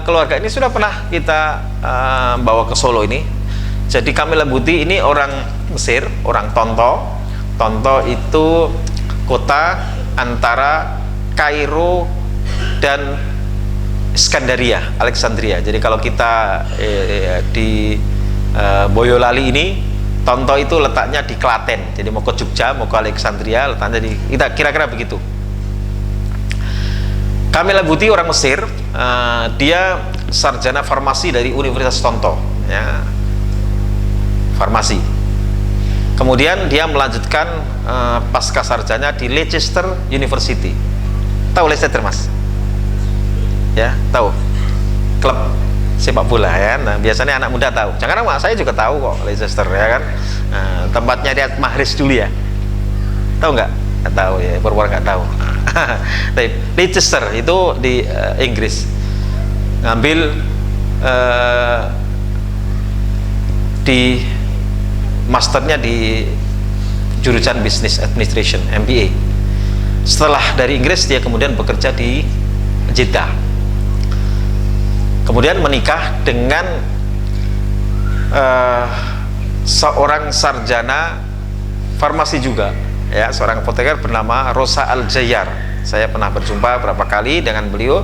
keluarga ini sudah pernah kita bawa ke Solo ini. Jadi Kamila Buti ini orang Mesir, orang Tonto. Tonto itu kota antara Kairo dan Iskandaria, Alexandria. Jadi kalau kita di Boyolali ini, Tonto itu letaknya di Klaten. Jadi mau ke Jogja, mau ke Alexandria, letaknya di, kita kira-kira begitu. Kamila Buti orang Mesir, dia sarjana farmasi dari Universitas Tonto, ya, farmasi. Kemudian dia melanjutkan pasca sarjana di Leicester University. Tahu Leicester, Mas? Ya, tahu, klub sepak bola ya. Nah, biasanya anak muda tahu. Jangan saya juga tahu kok Leicester ya kan. Tempatnya Riyad Mahrez dulu ya. Tahu nggak? Nggak tahu ya, pura-pura nggak tahu. Leicester itu di Inggris. Ngambil di masternya di jurusan Business Administration, MBA. Setelah dari Inggris dia kemudian bekerja di Jeddah. Kemudian menikah dengan seorang sarjana farmasi juga, ya, seorang apoteker bernama Rosa Al-Jayyar. Saya pernah berjumpa berapa kali dengan beliau.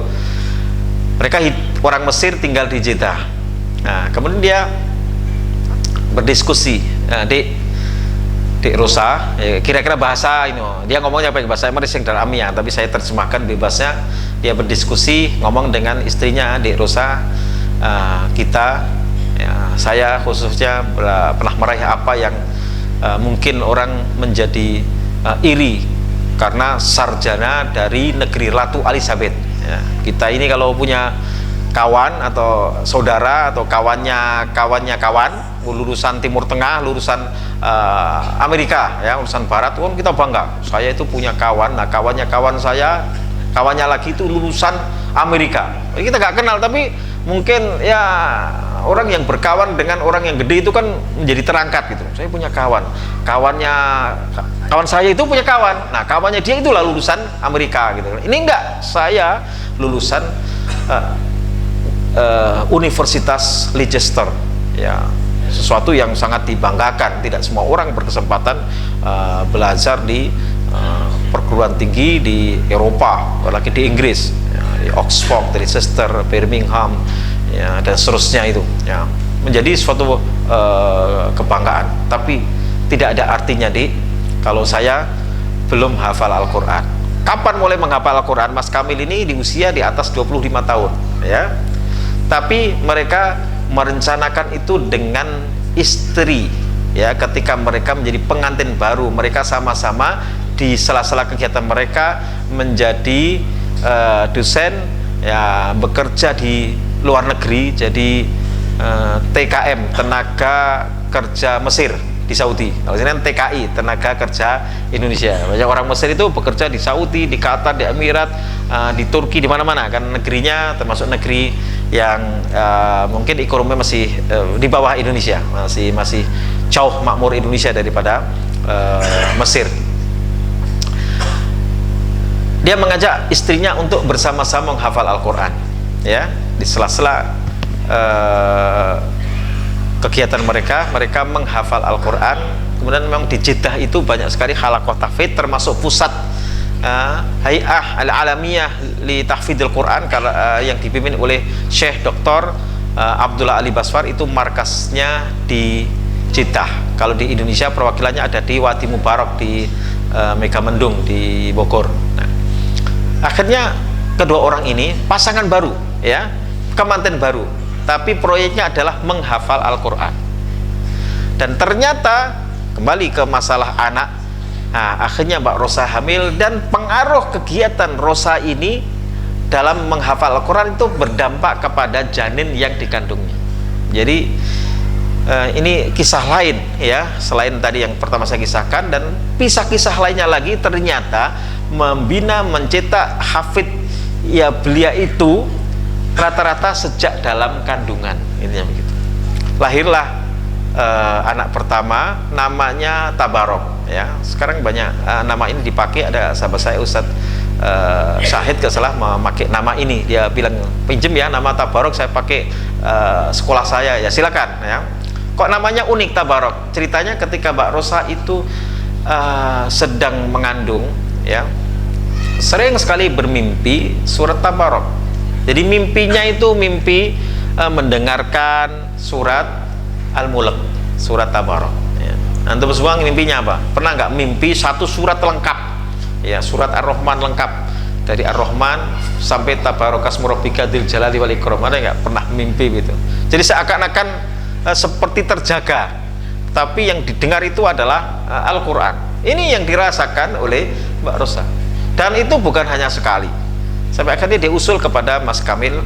Mereka orang Mesir tinggal di Jeddah. Nah, kemudian dia berdiskusi, Dek Rosa, kira-kira bahasa ini, dia ngomongnya pakai bahasa Inggris yang dalam Amiyah, tapi saya terjemahkan bebasnya. Dia berdiskusi, ngomong dengan istrinya, Dek Rosa, kita, ya, saya khususnya pernah meraih apa yang mungkin orang menjadi iri karena sarjana dari negeri Ratu Elizabeth. Ya, kita ini kalau punya kawan atau saudara atau kawan lulusan Timur Tengah, lulusan Amerika, ya, lulusan Barat, kita bangga. Saya itu punya kawan. Nah, kawannya lagi itu lulusan Amerika. Kita nggak kenal, tapi mungkin ya orang yang berkawan dengan orang yang gede itu kan menjadi terangkat gitu. Saya punya kawan saya itu punya kawan. Nah, kawannya dia itulah lulusan Amerika gitu. Ini enggak, saya lulusan Universitas Leicester, ya, sesuatu yang sangat dibanggakan. Tidak semua orang berkesempatan belajar di perguruan tinggi di Eropa, apalagi di Inggris, ya, di Oxford, di Leicester, Birmingham, ya, dan seterusnya itu, ya, menjadi suatu kebanggaan. Tapi tidak ada artinya kalau saya belum hafal Al-Quran. Kapan mulai menghafal Al-Quran? Mas Kamil ini di usia di atas 25 tahun, ya. Tapi mereka merencanakan itu dengan istri, ya, ketika mereka menjadi pengantin baru. Mereka sama-sama di sela-sela kegiatan mereka menjadi dosen, ya, bekerja di luar negeri, jadi TKM, tenaga kerja Mesir di Saudi. Kalau ini TKI, tenaga kerja Indonesia. Banyak orang Mesir itu bekerja di Saudi, di Qatar, di Emirat, di Turki, di mana-mana kan negerinya, termasuk negeri yang mungkin ekonomi masih di bawah Indonesia, masih jauh makmur Indonesia daripada Mesir. Dia mengajak istrinya untuk bersama-sama menghafal Al-Quran, ya, di sela-sela kegiatan mereka menghafal Al-Quran. Kemudian memang di Jeddah itu banyak sekali halaqah tahfidz, termasuk pusat Hay'ah Al-Alamiyah li Tahfidil Quran yang dipimpin oleh Syekh Dr. Abdullah Ali Basfar. Itu markasnya di Jeddah. Kalau di Indonesia perwakilannya ada di Wadi Mubarak di Megamendung di Bogor. Nah, akhirnya kedua orang ini pasangan baru, ya, kemanten baru, tapi proyeknya adalah menghafal Al-Quran. Dan ternyata kembali ke masalah anak, nah, akhirnya Mbak Rosa hamil, dan pengaruh kegiatan Rosa ini dalam menghafal Al-Quran itu berdampak kepada janin yang dikandungnya. Jadi ini kisah lain ya, selain tadi yang pertama saya kisahkan, dan kisah lainnya lagi ternyata membina, mencetak hafid ya belia itu rata-rata sejak dalam kandungan, intinya begitu. Lahirlah anak pertama, namanya Tabarok ya. Sekarang banyak nama ini dipakai, ada sahabat saya Ustadz Syahid gak salah memakai nama ini, dia bilang pinjem ya nama Tabarok, saya pakai sekolah saya, ya silakan ya. Kok namanya unik Tabarok? Ceritanya ketika Mbak Rosa itu sedang mengandung ya, sering sekali bermimpi surat Tabarok. Jadi mimpinya itu mimpi mendengarkan surat Al-Mulk, surat Tabarok ya. Antum semua mimpinya apa? Pernah nggak mimpi satu surat lengkap ya, surat Ar-Rahman lengkap, dari Ar-Rahman sampai Tabarakasmu Rabbika dzil jalali wal ikram? Ada nggak pernah mimpi gitu? Jadi seakan-akan seperti terjaga, tapi yang didengar itu adalah Al-Quran. Ini yang dirasakan oleh Mbak Rosa, dan itu bukan hanya sekali. Sampai akhirnya dia usul kepada Mas Kamil,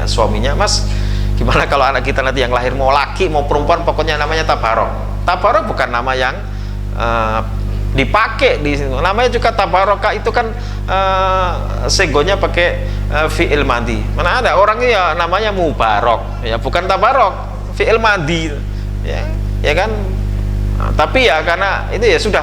suaminya, Mas, gimana kalau anak kita nanti yang lahir mau laki mau perempuan, pokoknya namanya Tabarok. Tabarok bukan nama yang dipakai di sini, namanya juga Tabaroka itu kan segonya pakai fi'il madhi. Mana ada orangnya ya namanya Mubarok ya, bukan Tabarok, fi'il madhi ya kan. Nah, tapi ya karena itu ya sudah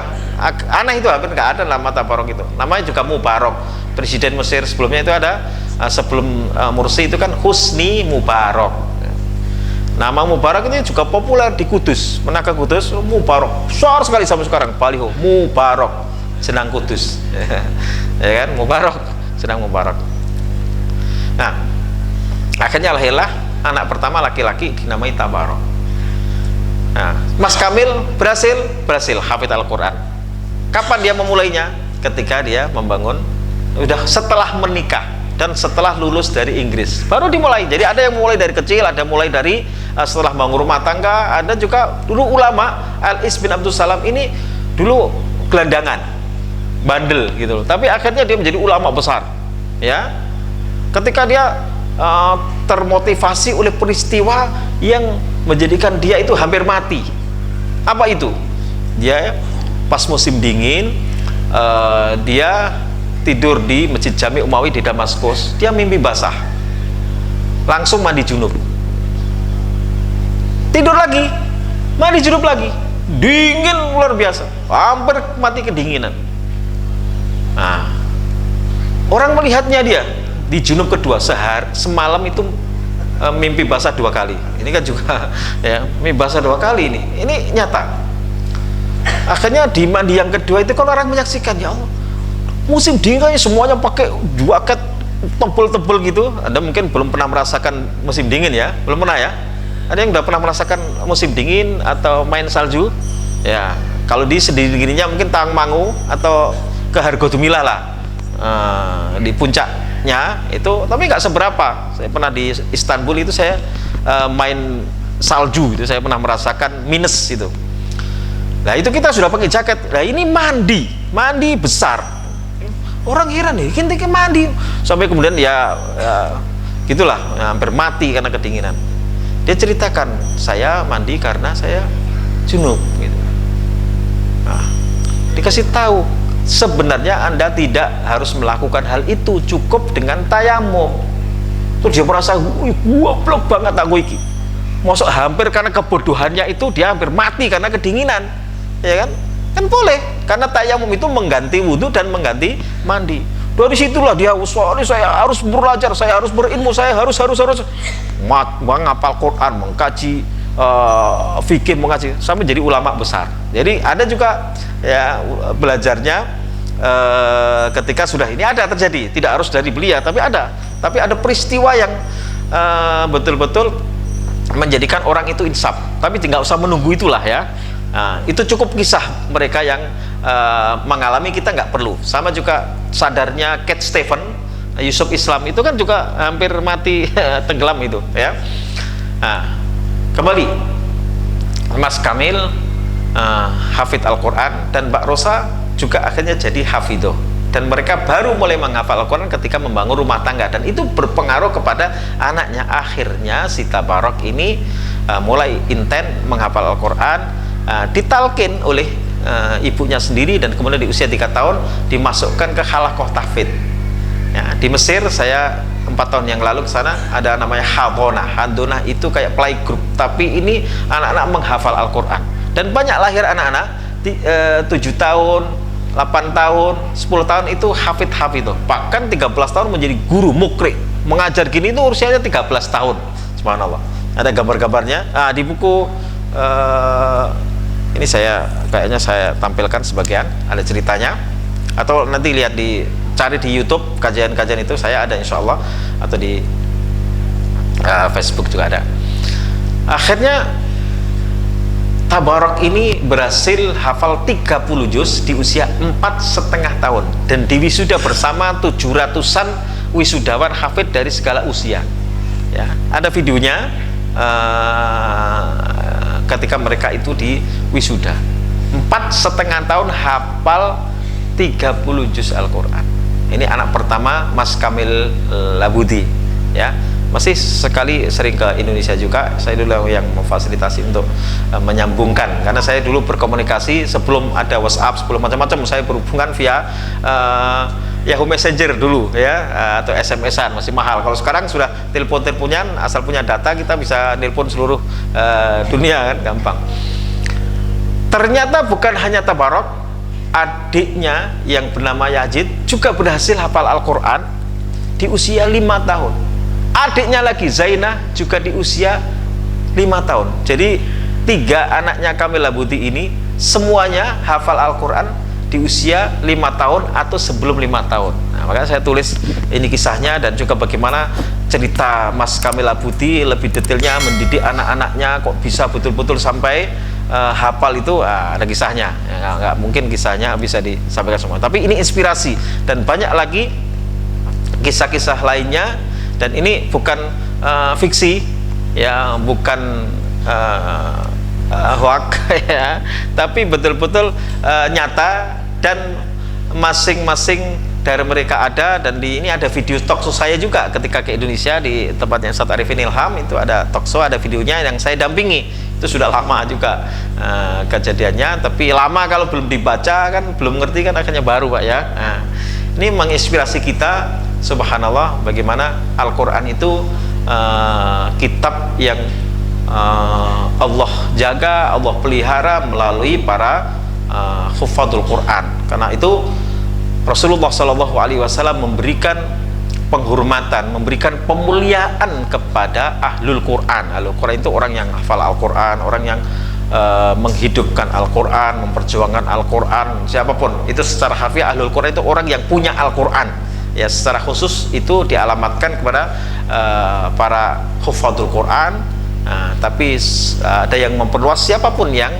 aneh, itu hampir nggak ada nama Tabarok itu, namanya juga Mubarok. Presiden Mesir sebelumnya itu ada, sebelum Mursi itu kan Husni Mubarok. Nama Mubarak ini juga populer di Kudus, pernah ke Kudus, Mubarok besar sekali sampai sekarang, baliho Mubarok senang Kudus ya kan, Mubarok senang Mubarok. Nah, akhirnya lahirlah anak pertama laki-laki dinamai Tabarok. Nah, Mas Kamil berhasil hafid Al-Quran. Kapan dia memulainya? Ketika dia membangun, udah setelah menikah dan setelah lulus dari Inggris baru dimulai. Jadi ada yang mulai dari kecil, ada mulai dari setelah bangun rumah tangga, ada juga dulu ulama Al-Is bin Abdul Salam ini dulu gelandangan, bandel gitu loh, tapi akhirnya dia menjadi ulama besar ya, ketika dia termotivasi oleh peristiwa yang menjadikan dia itu hampir mati. Apa itu? Dia pas musim dingin, dia tidur di Masjid Jami Umawi di Damaskus, dia mimpi basah, langsung mandi junub, tidur lagi, mandi junub lagi, dingin luar biasa, hampir mati kedinginan. Nah, orang melihatnya dia di junub kedua, semalam itu mimpi basah 2 kali. Ini kan juga ya, mimpi basah 2 kali ini nyata. Akhirnya di mandi yang kedua itu kalau orang menyaksikan, ya Allah, musim dingin semuanya pakai jaket tebel-tebel gitu. Anda mungkin belum pernah merasakan musim dingin ya, belum pernah ya? Ada yang udah pernah merasakan musim dingin atau main salju? Ya, kalau di sedingin-dinginnya mungkin Tangmangu atau ke Hargodumilah lah, di puncaknya itu, tapi nggak seberapa. Saya pernah di Istanbul itu, saya main salju itu, saya pernah merasakan minus itu. Nah itu kita sudah pakai jaket. Nah ini mandi besar, orang heran nih, kita mandi sampai kemudian ya gitulah, hampir mati karena kedinginan. Dia ceritakan, saya mandi karena saya junub gitu. Nah, dikasih tahu sebenarnya Anda tidak harus melakukan hal itu, cukup dengan tayamum. Terus dia merasa, wih, goblok banget aku iki, masuk hampir karena kebodohannya itu dia hampir mati karena kedinginan, ya kan? Kan boleh, karena tayamum itu mengganti wudhu dan mengganti mandi. Dari situlah dia, sorry, saya harus belajar, saya harus berilmu, saya harus menghafal Quran, mengkaji fikih, mengaji sampai jadi ulama besar. Jadi ada juga ya belajarnya ketika sudah ini ada terjadi, tidak harus dari belia, tapi ada peristiwa yang betul-betul menjadikan orang itu insaf. Tapi tidak usah menunggu itulah ya. Nah, itu cukup kisah mereka yang mengalami, kita nggak perlu. Sama juga sadarnya Cat Stevens, Yusuf Islam itu kan juga hampir mati tenggelam itu ya. Nah, kembali Mas Kamil hafid Al-Quran, dan Mbak Rosa juga akhirnya jadi hafidhoh, dan mereka baru mulai menghafal Al-Quran ketika membangun rumah tangga, dan itu berpengaruh kepada anaknya. Akhirnya si Tabarok ini mulai intent menghafal Al-Quran, ditalkin oleh ibunya sendiri, dan kemudian di usia 3 tahun dimasukkan ke halaqah tahfidz. Ya, di Mesir saya 4 tahun yang lalu ke sana, ada namanya Hadonah. Hadonah itu kayak playgroup, tapi ini anak-anak menghafal Al-Quran, dan banyak lahir anak-anak 7 tahun, 8 tahun, 10 tahun itu hafid-hafidhoh, bahkan 13 tahun menjadi guru mukri, mengajar gini itu usianya 13 tahun. Subhanallah. Ada gambar-gambarnya di buku ini, kayaknya saya tampilkan sebagian, ada ceritanya, atau nanti lihat cari di YouTube kajian-kajian itu, saya ada insya Allah, atau di Facebook juga ada. Akhirnya Tabarok ini berhasil hafal 30 juz di usia 4,5 tahun, dan diwisuda bersama 700-an wisudawan hafid dari segala usia. Ya, ada videonya ketika mereka itu di wisuda. 4,5 tahun hafal 30 juz Al-Quran. Ini anak pertama Mas Kamil Labudi, ya. Masih sekali sering ke Indonesia juga. Saya dulu yang memfasilitasi untuk menyambungkan, karena saya dulu berkomunikasi sebelum ada WhatsApp, sebelum macam-macam, saya berhubungan via Yahoo Messenger dulu, ya, atau SMS-an, masih mahal. Kalau sekarang sudah telepon-teleponan, asal punya data kita bisa telepon seluruh dunia, kan, gampang. Ternyata bukan hanya Tabarok, adiknya yang bernama Yazid juga berhasil hafal Al-Quran di usia 5 tahun. Adiknya lagi Zainah juga di usia 5 tahun. Jadi 3 anaknya Kamil Labudi ini semuanya hafal Al-Quran di usia 5 tahun atau sebelum 5 tahun. Nah, makanya saya tulis ini kisahnya, dan juga bagaimana cerita Mas Kamil Labudi lebih detailnya mendidik anak-anaknya kok bisa betul-betul sampai hafal itu. Ada kisahnya, ya, nggak mungkin kisahnya bisa disampaikan semua, tapi ini inspirasi, dan banyak lagi kisah-kisah lainnya. Dan ini bukan fiksi, ya, bukan hoax, ya, tapi betul-betul nyata, dan masing-masing dari mereka ada. Dan ini ada video talkshow saya juga ketika ke Indonesia di tempatnya Ustadz Arifin Ilham, itu ada talkshow, ada videonya yang saya dampingi. Itu sudah lama juga kejadiannya, tapi lama kalau belum dibaca kan belum ngerti, kan akhirnya baru, Pak, ya. Nah, ini menginspirasi kita. Subhanallah, bagaimana Al-Quran itu kitab yang Allah jaga, Allah pelihara melalui para hufadzul Quran. Karena itu Rasulullah SAW memberikan penghormatan, memberikan pemuliaan kepada ahlul Quran. Ahlul Quran itu orang yang hafal Al-Quran, orang yang menghidupkan Al-Quran, memperjuangkan Al-Quran. Siapapun itu secara harfiah ahlul Quran itu orang yang punya Al-Quran. Ya, secara khusus itu dialamatkan kepada para hufadzul Quran. Tapi ada yang memperluas, siapapun yang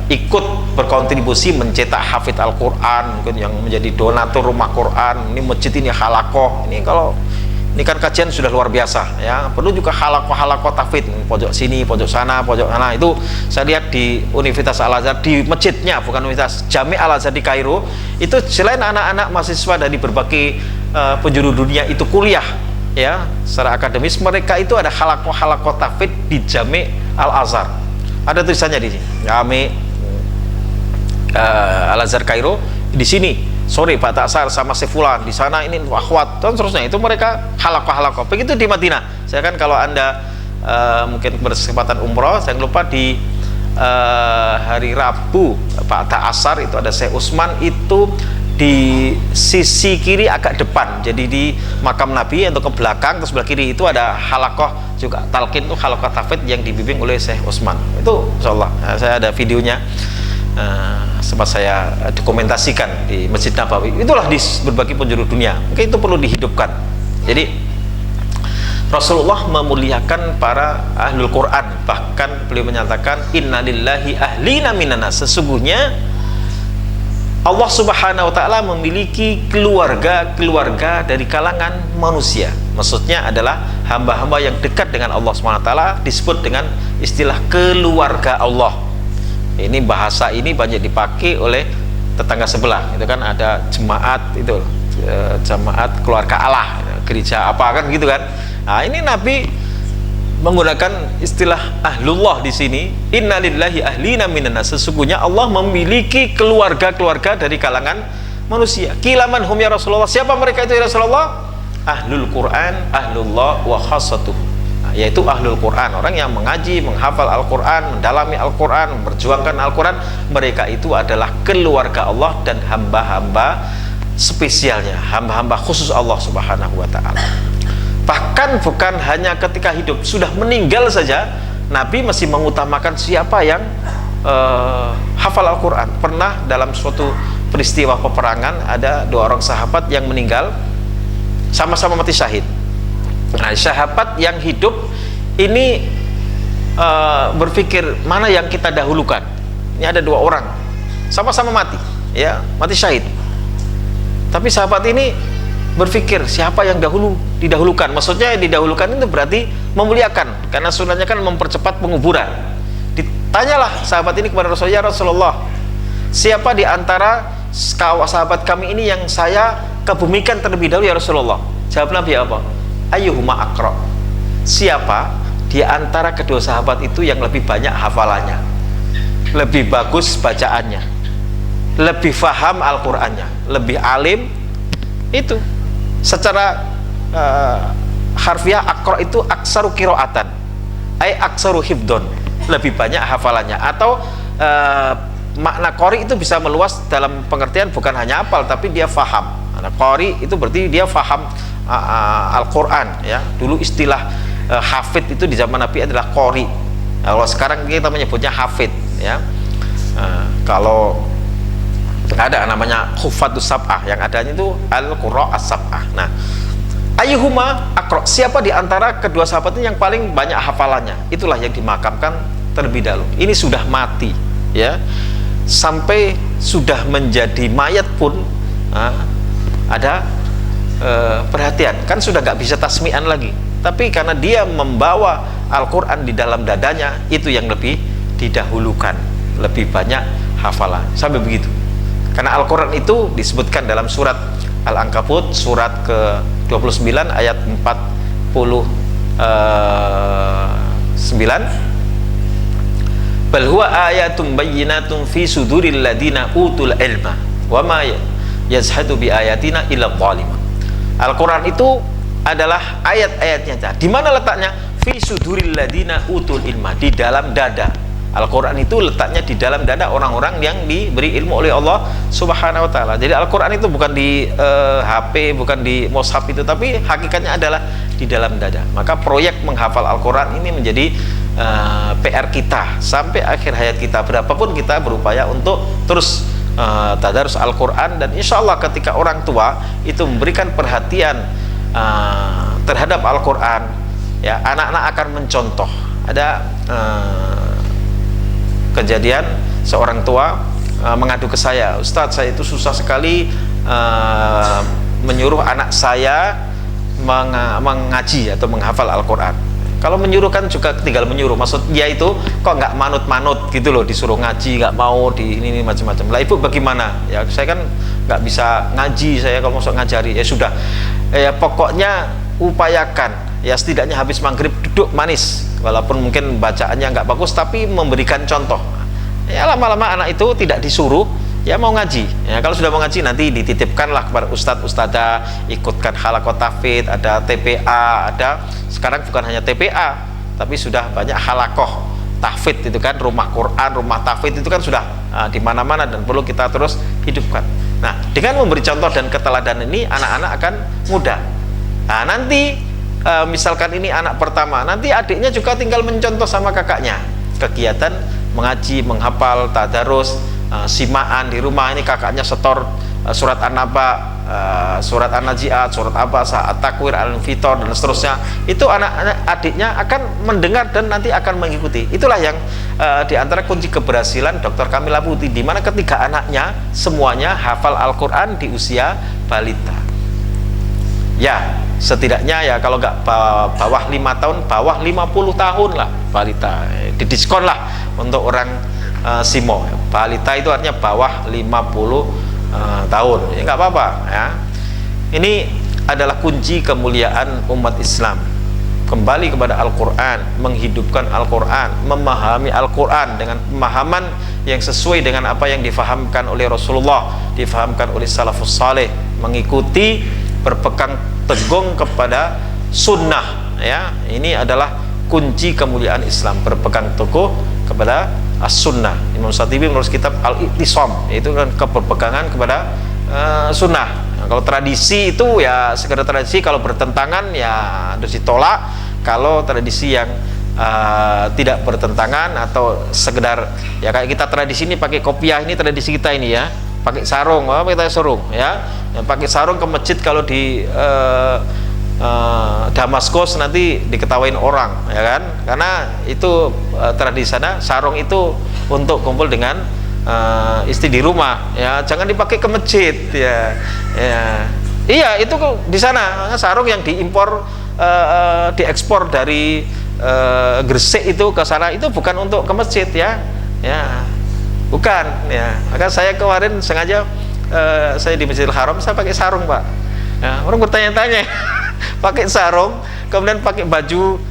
ikut berkontribusi mencetak hafid Al-Quran, mungkin yang menjadi donatur rumah Quran. Ini masjid ini halaqah, ini kalau ini kan kajian sudah luar biasa, ya, perlu juga halaqah tahfidz, pojok sini, pojok sana, pojok sana. Itu saya lihat di Universitas Al-Azhar, di masjidnya, bukan Universitas, Jami Al-Azhar di Kairo, itu selain anak-anak mahasiswa dari berbagai penjuru dunia itu kuliah, ya, secara akademis, mereka itu ada halaqah tahfidz di Jami Al-Azhar. Ada tulisannya di sini, Jami Al-Azhar Kairo, di sini sore Pak Taksar sama Sefulan, di sana ini akhwat, dan seterusnya. Itu mereka halaqah. Begitu di Madinah. Saya kan kalau Anda mungkin berkesempatan umroh, saya lupa di hari Rabu Pak Taksar itu ada Syekh Utsman, itu di sisi kiri agak depan, jadi di makam Nabi atau ke belakang, terus sebelah kiri itu ada halaqah juga talqin, itu halaqah tahfidz yang dibimbing oleh Syekh Utsman. Itu insyaallah saya ada videonya, sempat saya dokumentasikan di Masjid Nabawi. Itulah di berbagai penjuru dunia, mungkin itu perlu dihidupkan. Jadi Rasulullah memuliakan para ahlul Quran, bahkan beliau menyatakan innalillahi ahlina minanas, sesungguhnya Allah Subhanahu wa ta'ala memiliki keluarga dari kalangan manusia. Maksudnya adalah hamba-hamba yang dekat dengan Allah SWT disebut dengan istilah keluarga Allah. Ini bahasa ini banyak dipakai oleh tetangga sebelah. Itu kan ada jemaat itu, jemaat keluarga Allah, gereja apa kan gitu kan. Nah, ini Nabi menggunakan istilah ahlullah di sini. Innalillahi ahlina minannas. Sesungguhnya Allah memiliki keluarga-keluarga dari kalangan manusia. Kilaman hum ya Rasulullah. Siapa mereka itu ya Rasulullah? Ahlul Quran, ahlullah wa khassatuh. Yaitu ahlul Quran, orang yang mengaji, menghafal Al-Quran, mendalami Al-Quran, memperjuangkan Al-Quran. Mereka itu adalah keluarga Allah dan hamba-hamba spesialnya, hamba-hamba khusus Allah Subhanahu wa ta'ala. Bahkan bukan hanya ketika hidup, sudah meninggal saja Nabi masih mengutamakan siapa yang hafal Al-Quran. Pernah dalam suatu peristiwa peperangan ada 2 orang sahabat yang meninggal sama-sama mati syahid. Nah, sahabat yang hidup ini berpikir mana yang kita dahulukan. Ini ada 2 orang sama-sama mati, ya, mati syahid. Tapi sahabat ini berpikir siapa yang didahulukan. Maksudnya didahulukan itu berarti memuliakan, karena sunahnya kan mempercepat penguburan. Ditanyalah sahabat ini kepada Rasulullah, ya Rasulullah, siapa di antara sahabat kami ini yang saya kebumikan terlebih dahulu ya Rasulullah? Jawab Nabi apa? Ayyuhuma aqra. Siapa di antara kedua sahabat itu yang lebih banyak hafalannya, lebih bagus bacaannya, lebih faham Al-Qur'annya, lebih alim? Itu secara harfiah aqra itu aksaru qiraatan, ay aksaru hifdon, lebih banyak hafalannya. Atau makna qari itu bisa meluas dalam pengertian bukan hanya hafal tapi dia faham. Nah, qari itu berarti dia faham Al-Quran, ya. Dulu istilah hafid itu di zaman Nabi adalah qari. Nah, kalau sekarang kita menyebutnya hafid, ya. Kalau ada namanya hufatus sab'ah, yang adanya itu al-qurra as-sab'ah. Nah, ayyuhuma aqra, siapa di antara kedua sahabat ini yang paling banyak hafalannya, itulah yang dimakamkan terlebih dahulu. Ini sudah mati, ya, sampai sudah menjadi mayat pun ada perhatian, kan sudah nggak bisa tasmi'an lagi, tapi karena dia membawa Al-Quran di dalam dadanya, itu yang lebih didahulukan, lebih banyak hafalan, sampai begitu. Karena Al-Quran itu disebutkan dalam surat Al-Ankabut surat ke-29 ayat 49, bal huwa ayatum bayyinatun fi suduril ladina utul ilma wa ma yazhadu bi ayatina illa dhalimah. Al-Quran itu adalah ayat-ayatnya. Di mana letaknya? Fi suduril ladina utul ilma, di dalam dada. Al-Quran itu letaknya di dalam dada orang-orang yang diberi ilmu oleh Allah Subhanahu wa ta'ala. Jadi Al-Quran itu bukan di HP, bukan di mushaf itu, tapi hakikatnya adalah di dalam dada. Maka proyek menghafal Al-Quran ini menjadi PR kita sampai akhir hayat kita. Berapapun kita berupaya untuk terus tadarus Al-Quran, dan insya Allah ketika orang tua itu memberikan perhatian terhadap Al-Quran, ya, anak-anak akan mencontoh. Ada kejadian seorang tua mengadu ke saya, Ustadz, saya itu susah sekali menyuruh anak saya mengaji atau menghafal Al-Quran. Kalau menyuruh kan juga tinggal menyuruh, maksud dia itu kok nggak manut-manut gitu loh, disuruh ngaji nggak mau, di ini macam-macam. Lah ibu bagaimana? Ya saya kan nggak bisa ngaji, saya kalau mau ngajari, ya sudah, ya pokoknya upayakan, ya setidaknya habis maghrib duduk manis, walaupun mungkin bacaannya nggak bagus, tapi memberikan contoh. Ya lama-lama anak itu tidak disuruh, ya mau ngaji. Ya kalau sudah mau ngaji nanti dititipkanlah kepada ustadz ustadzah, ikutkan halaqah tahfidz, ada TPA, ada sekarang bukan hanya TPA tapi sudah banyak halaqah tahfidz, itu kan rumah Quran, rumah tahfidz itu kan sudah di mana-mana dan perlu kita terus hidupkan. Nah, dengan memberi contoh dan keteladanan ini anak-anak akan mudah. Nah, nanti misalkan ini anak pertama, nanti adiknya juga tinggal mencontoh sama kakaknya, kegiatan mengaji, menghafal, tadarus, simaan di rumah. Ini kakaknya setor surat An-Naba, surat An-Najiat, surat Abasa, At-Takwir, Al-Fitor, dan seterusnya. Itu anak-anak adiknya akan mendengar dan nanti akan mengikuti. Itulah yang diantara kunci keberhasilan Dr. Kamila Putih, di mana ketiga anaknya semuanya hafal Al-Quran di usia balita. Ya setidaknya ya kalau nggak bawah 5 tahun, bawah 50 tahun lah balita, didiskon lah untuk orang SIMO. Balita itu artinya bawah 50 tahun, ya nggak apa-apa ya. Ini adalah kunci kemuliaan umat Islam, kembali kepada Al-Quran, menghidupkan Al-Quran, memahami Al-Quran dengan pemahaman yang sesuai dengan apa yang difahamkan oleh Rasulullah, difahamkan oleh salafus saleh, mengikuti, berpegang teguh kepada sunnah ya. Ini adalah kunci kemuliaan Islam, berpegang teguh kepada as-sunnah. Imam Syatibi menulis kitab Al-I'tisam, yaitu kan keberpegangan kepada sunnah. Nah, kalau tradisi itu ya sekedar tradisi, kalau bertentangan ya harus ditolak. Kalau tradisi yang tidak bertentangan atau sekedar ya kayak kita tradisi ini pakai kopiah, ini tradisi kita ini ya, pakai sarung, apa kita sarung ya, pakai sarung ke masjid kalau di Damaskus nanti diketawain orang ya kan, karena itu tradisi sana. Sarung itu untuk kumpul dengan istri di rumah ya, jangan dipakai ke masjid ya. Iya itu di sana sarung yang diimpor, diekspor dari Gresik itu ke sana, itu bukan untuk ke masjid ya, bukan ya. Maka saya kemarin sengaja saya di Masjidil Haram saya pakai sarung Pak ya, orang bertanya-tanya pakai sarung kemudian pakai baju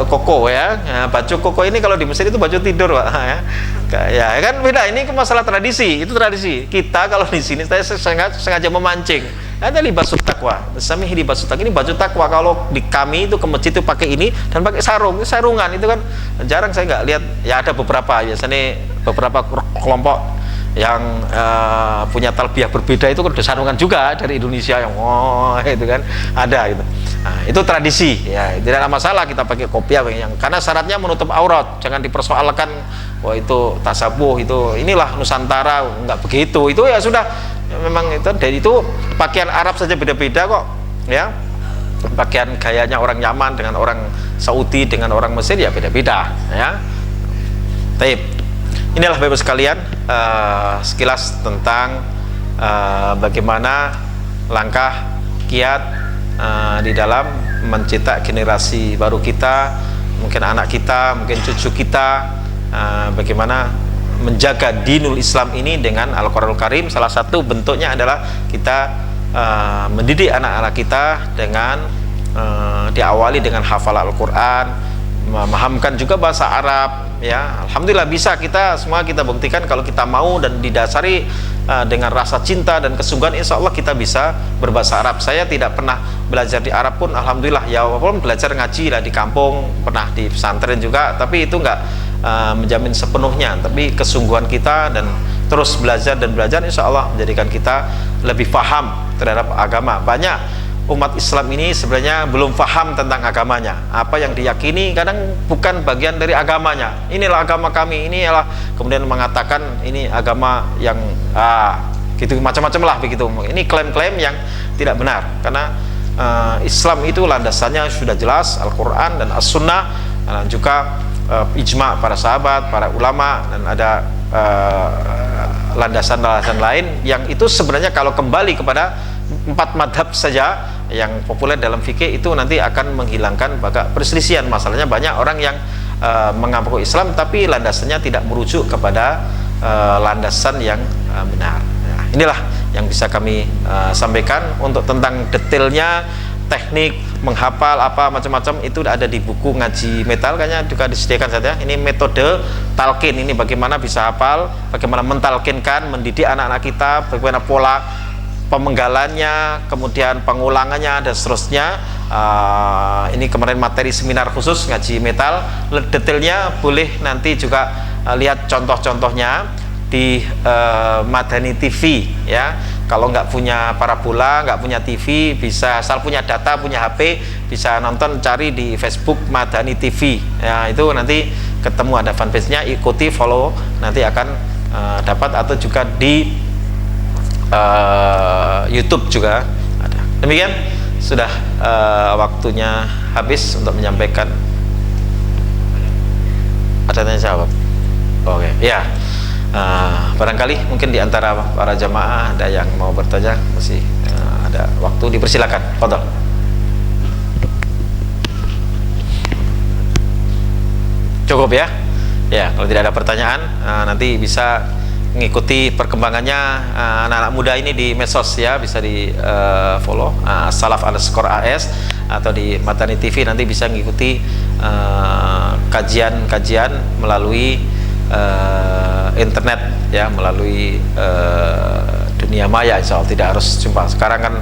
koko ya. Nah, baju koko ini kalau di Mesir itu baju tidur Pak ya kan beda. Ini masalah tradisi, itu tradisi kita. Kalau di sini saya sengaja memancing, ada libasut taqwa, sami libasut taqwa, ini baju takwa. Kalau di kami itu ke masjid itu pakai ini dan pakai sarungan itu kan jarang, saya nggak lihat ya. Ada beberapa, biasanya beberapa kelompok yang punya talbiyah berbeda itu kan ada sarungan juga dari Indonesia yang itu kan ada gitu. Nah, itu tradisi ya, tidak ada masalah kita pakai kopiah yang, karena syaratnya menutup aurat, jangan dipersoalkan wah itu tasabuh, itu inilah Nusantara, nggak begitu. Itu ya sudah ya, memang itu. Dan itu pakaian Arab saja beda-beda kok ya, pakaian gayanya orang Yaman dengan orang Saudi dengan orang Mesir ya beda-beda ya. Taib. Inilah Bapak sekalian sekilas tentang bagaimana langkah kiat di dalam mencetak generasi baru kita, mungkin anak kita, mungkin cucu kita, bagaimana menjaga dinul Islam ini dengan Al-Quranul Karim. Salah satu bentuknya adalah kita mendidik anak-anak kita dengan diawali dengan hafal Al-Quran, memahamkan juga bahasa Arab ya. Alhamdulillah bisa, kita semua kita buktikan kalau kita mau dan didasari dengan rasa cinta dan kesungguhan, insya Allah kita bisa berbahasa Arab. Saya tidak pernah belajar di Arab pun alhamdulillah ya, walaupun belajar ngaji lah di kampung, pernah di pesantren juga, tapi itu enggak menjamin sepenuhnya. Tapi kesungguhan kita dan terus belajar dan belajar insya Allah menjadikan kita lebih paham terhadap agama. Banyak umat Islam ini sebenarnya belum paham tentang agamanya. Apa yang diyakini kadang bukan bagian dari agamanya. Inilah agama kami, inilah, kemudian mengatakan ini agama yang gitu, macam-macam lah begitu. Ini klaim-klaim yang tidak benar, karena Islam itu landasannya sudah jelas Al-Quran dan As-Sunnah, dan juga ijma para sahabat, para ulama, dan ada landasan-landasan lain yang itu sebenarnya kalau kembali kepada 4 madhab saja yang populer dalam fikih itu nanti akan menghilangkan perselisihan. Masalahnya banyak orang yang mengaku Islam tapi landasannya tidak merujuk kepada landasan yang benar. Nah, inilah yang bisa kami sampaikan. Untuk tentang detailnya, teknik menghafal apa macam-macam itu ada di buku ngaji metal, kayaknya juga disediakan saja. Ini metode talqin, ini bagaimana bisa hafal, bagaimana mentalkinkan, mendidik anak-anak kita, bagaimana pola pemenggalannya, kemudian pengulangannya dan seterusnya. Ini kemarin materi seminar khusus ngaji metal. Detailnya boleh nanti juga lihat contoh-contohnya di Madani TV ya. Kalau nggak punya parabola, nggak punya TV, bisa asal punya data, punya HP, bisa nonton, cari di Facebook Madani TV ya. Itu nanti ketemu, ada fanpage-nya, ikuti, follow, nanti akan dapat. Atau juga di YouTube juga ada. Demikian, sudah waktunya habis untuk menyampaikan. Ada tanya jawab. Oke, ya. Barangkali mungkin di antara para jamaah ada yang mau bertanya, masih ada waktu, dipersilakan. Fadhal. Cukup ya? Ya, kalau tidak ada pertanyaan, nanti bisa mengikuti perkembangannya anak-anak muda ini di medsos ya, bisa di follow salaf_as atau di Madani TV, nanti bisa mengikuti kajian-kajian melalui internet ya, melalui dunia maya. Insya Allah tidak harus jumpa. Sekarang kan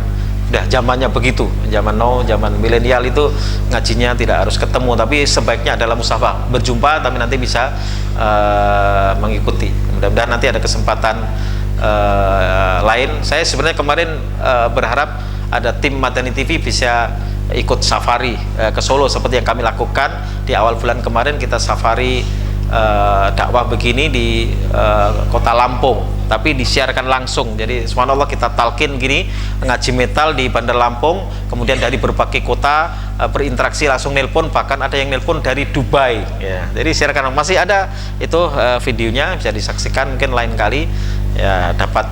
udah zamannya begitu, zaman now, zaman milenial itu ngajinya tidak harus ketemu, tapi sebaiknya adalah musafah, berjumpa, tapi nanti bisa mengikuti. Mudah-mudahan nanti ada kesempatan lain. Saya sebenarnya kemarin berharap ada tim Madani TV bisa ikut safari ke Solo seperti yang kami lakukan di awal bulan kemarin. Kita safari dakwah begini di kota Lampung, tapi disiarkan langsung. Jadi subhanallah, kita talqin gini, ngaji metal di Bandar Lampung, kemudian dari berbagai kota berinteraksi, langsung nelpon, bahkan ada yang nelpon dari Dubai ya. Jadi siarkan, masih ada itu videonya, bisa disaksikan. Mungkin lain kali ya dapat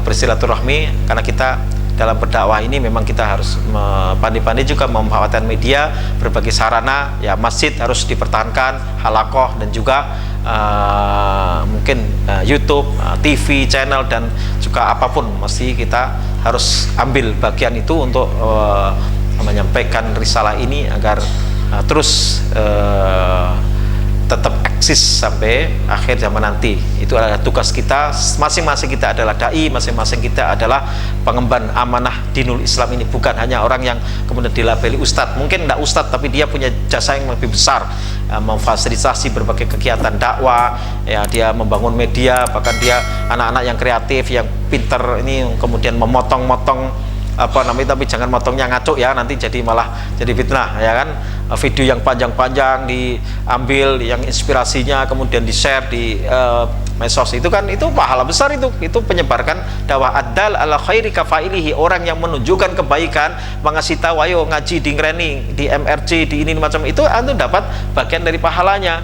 bersilaturahmi, karena kita dalam berdakwah ini memang kita harus pandai-pandai juga memanfaatkan media, berbagai sarana ya. Masjid harus dipertahankan, halakoh, dan juga mungkin YouTube, TV channel, dan juga apapun mesti kita harus ambil bagian itu untuk menyampaikan risalah ini agar terus tetap eksis sampai akhir zaman nanti. Itu adalah tugas kita. Masing-masing kita adalah dai, masing-masing kita adalah pengemban amanah dinul Islam ini. Bukan hanya orang yang kemudian dilabeli ustadz, mungkin tidak ustadz tapi dia punya jasa yang lebih besar, memfasilitasi berbagai kegiatan dakwah ya, dia membangun media, bahkan dia anak-anak yang kreatif, yang pinter ini, kemudian memotong-motong apa namanya, tapi jangan motongnya ngaco ya, nanti jadi malah jadi fitnah ya kan. Video yang panjang-panjang diambil, yang inspirasinya kemudian di-share di medsos, itu kan itu pahala besar, itu penyebarkan dakwah. Ad-dal ala khairi kafailihi, orang yang menunjukkan kebaikan, mengasih tahu ayo ngaji di Ngreni, di MRC, di ini macam itu, antum dapat bagian dari pahalanya.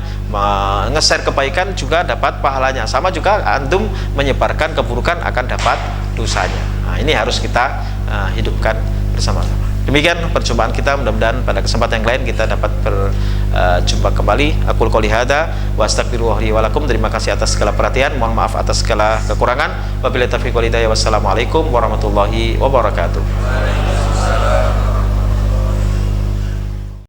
Nge-share kebaikan juga dapat pahalanya. Sama juga antum menyebarkan keburukan akan dapat dosanya. Nah, ini harus kita hidupkan bersama-sama. Demikian perjumpaan kita, mudah-mudahan pada kesempatan yang lain kita dapat berjumpa kembali. Aqul qouli hadza wa astaghfirullah li wa lakum. Terima kasih atas segala perhatian, mohon maaf atas segala kekurangan. Wabillahi taufiq wal hidayah. Wassalamualaikum warahmatullahi wabarakatuh.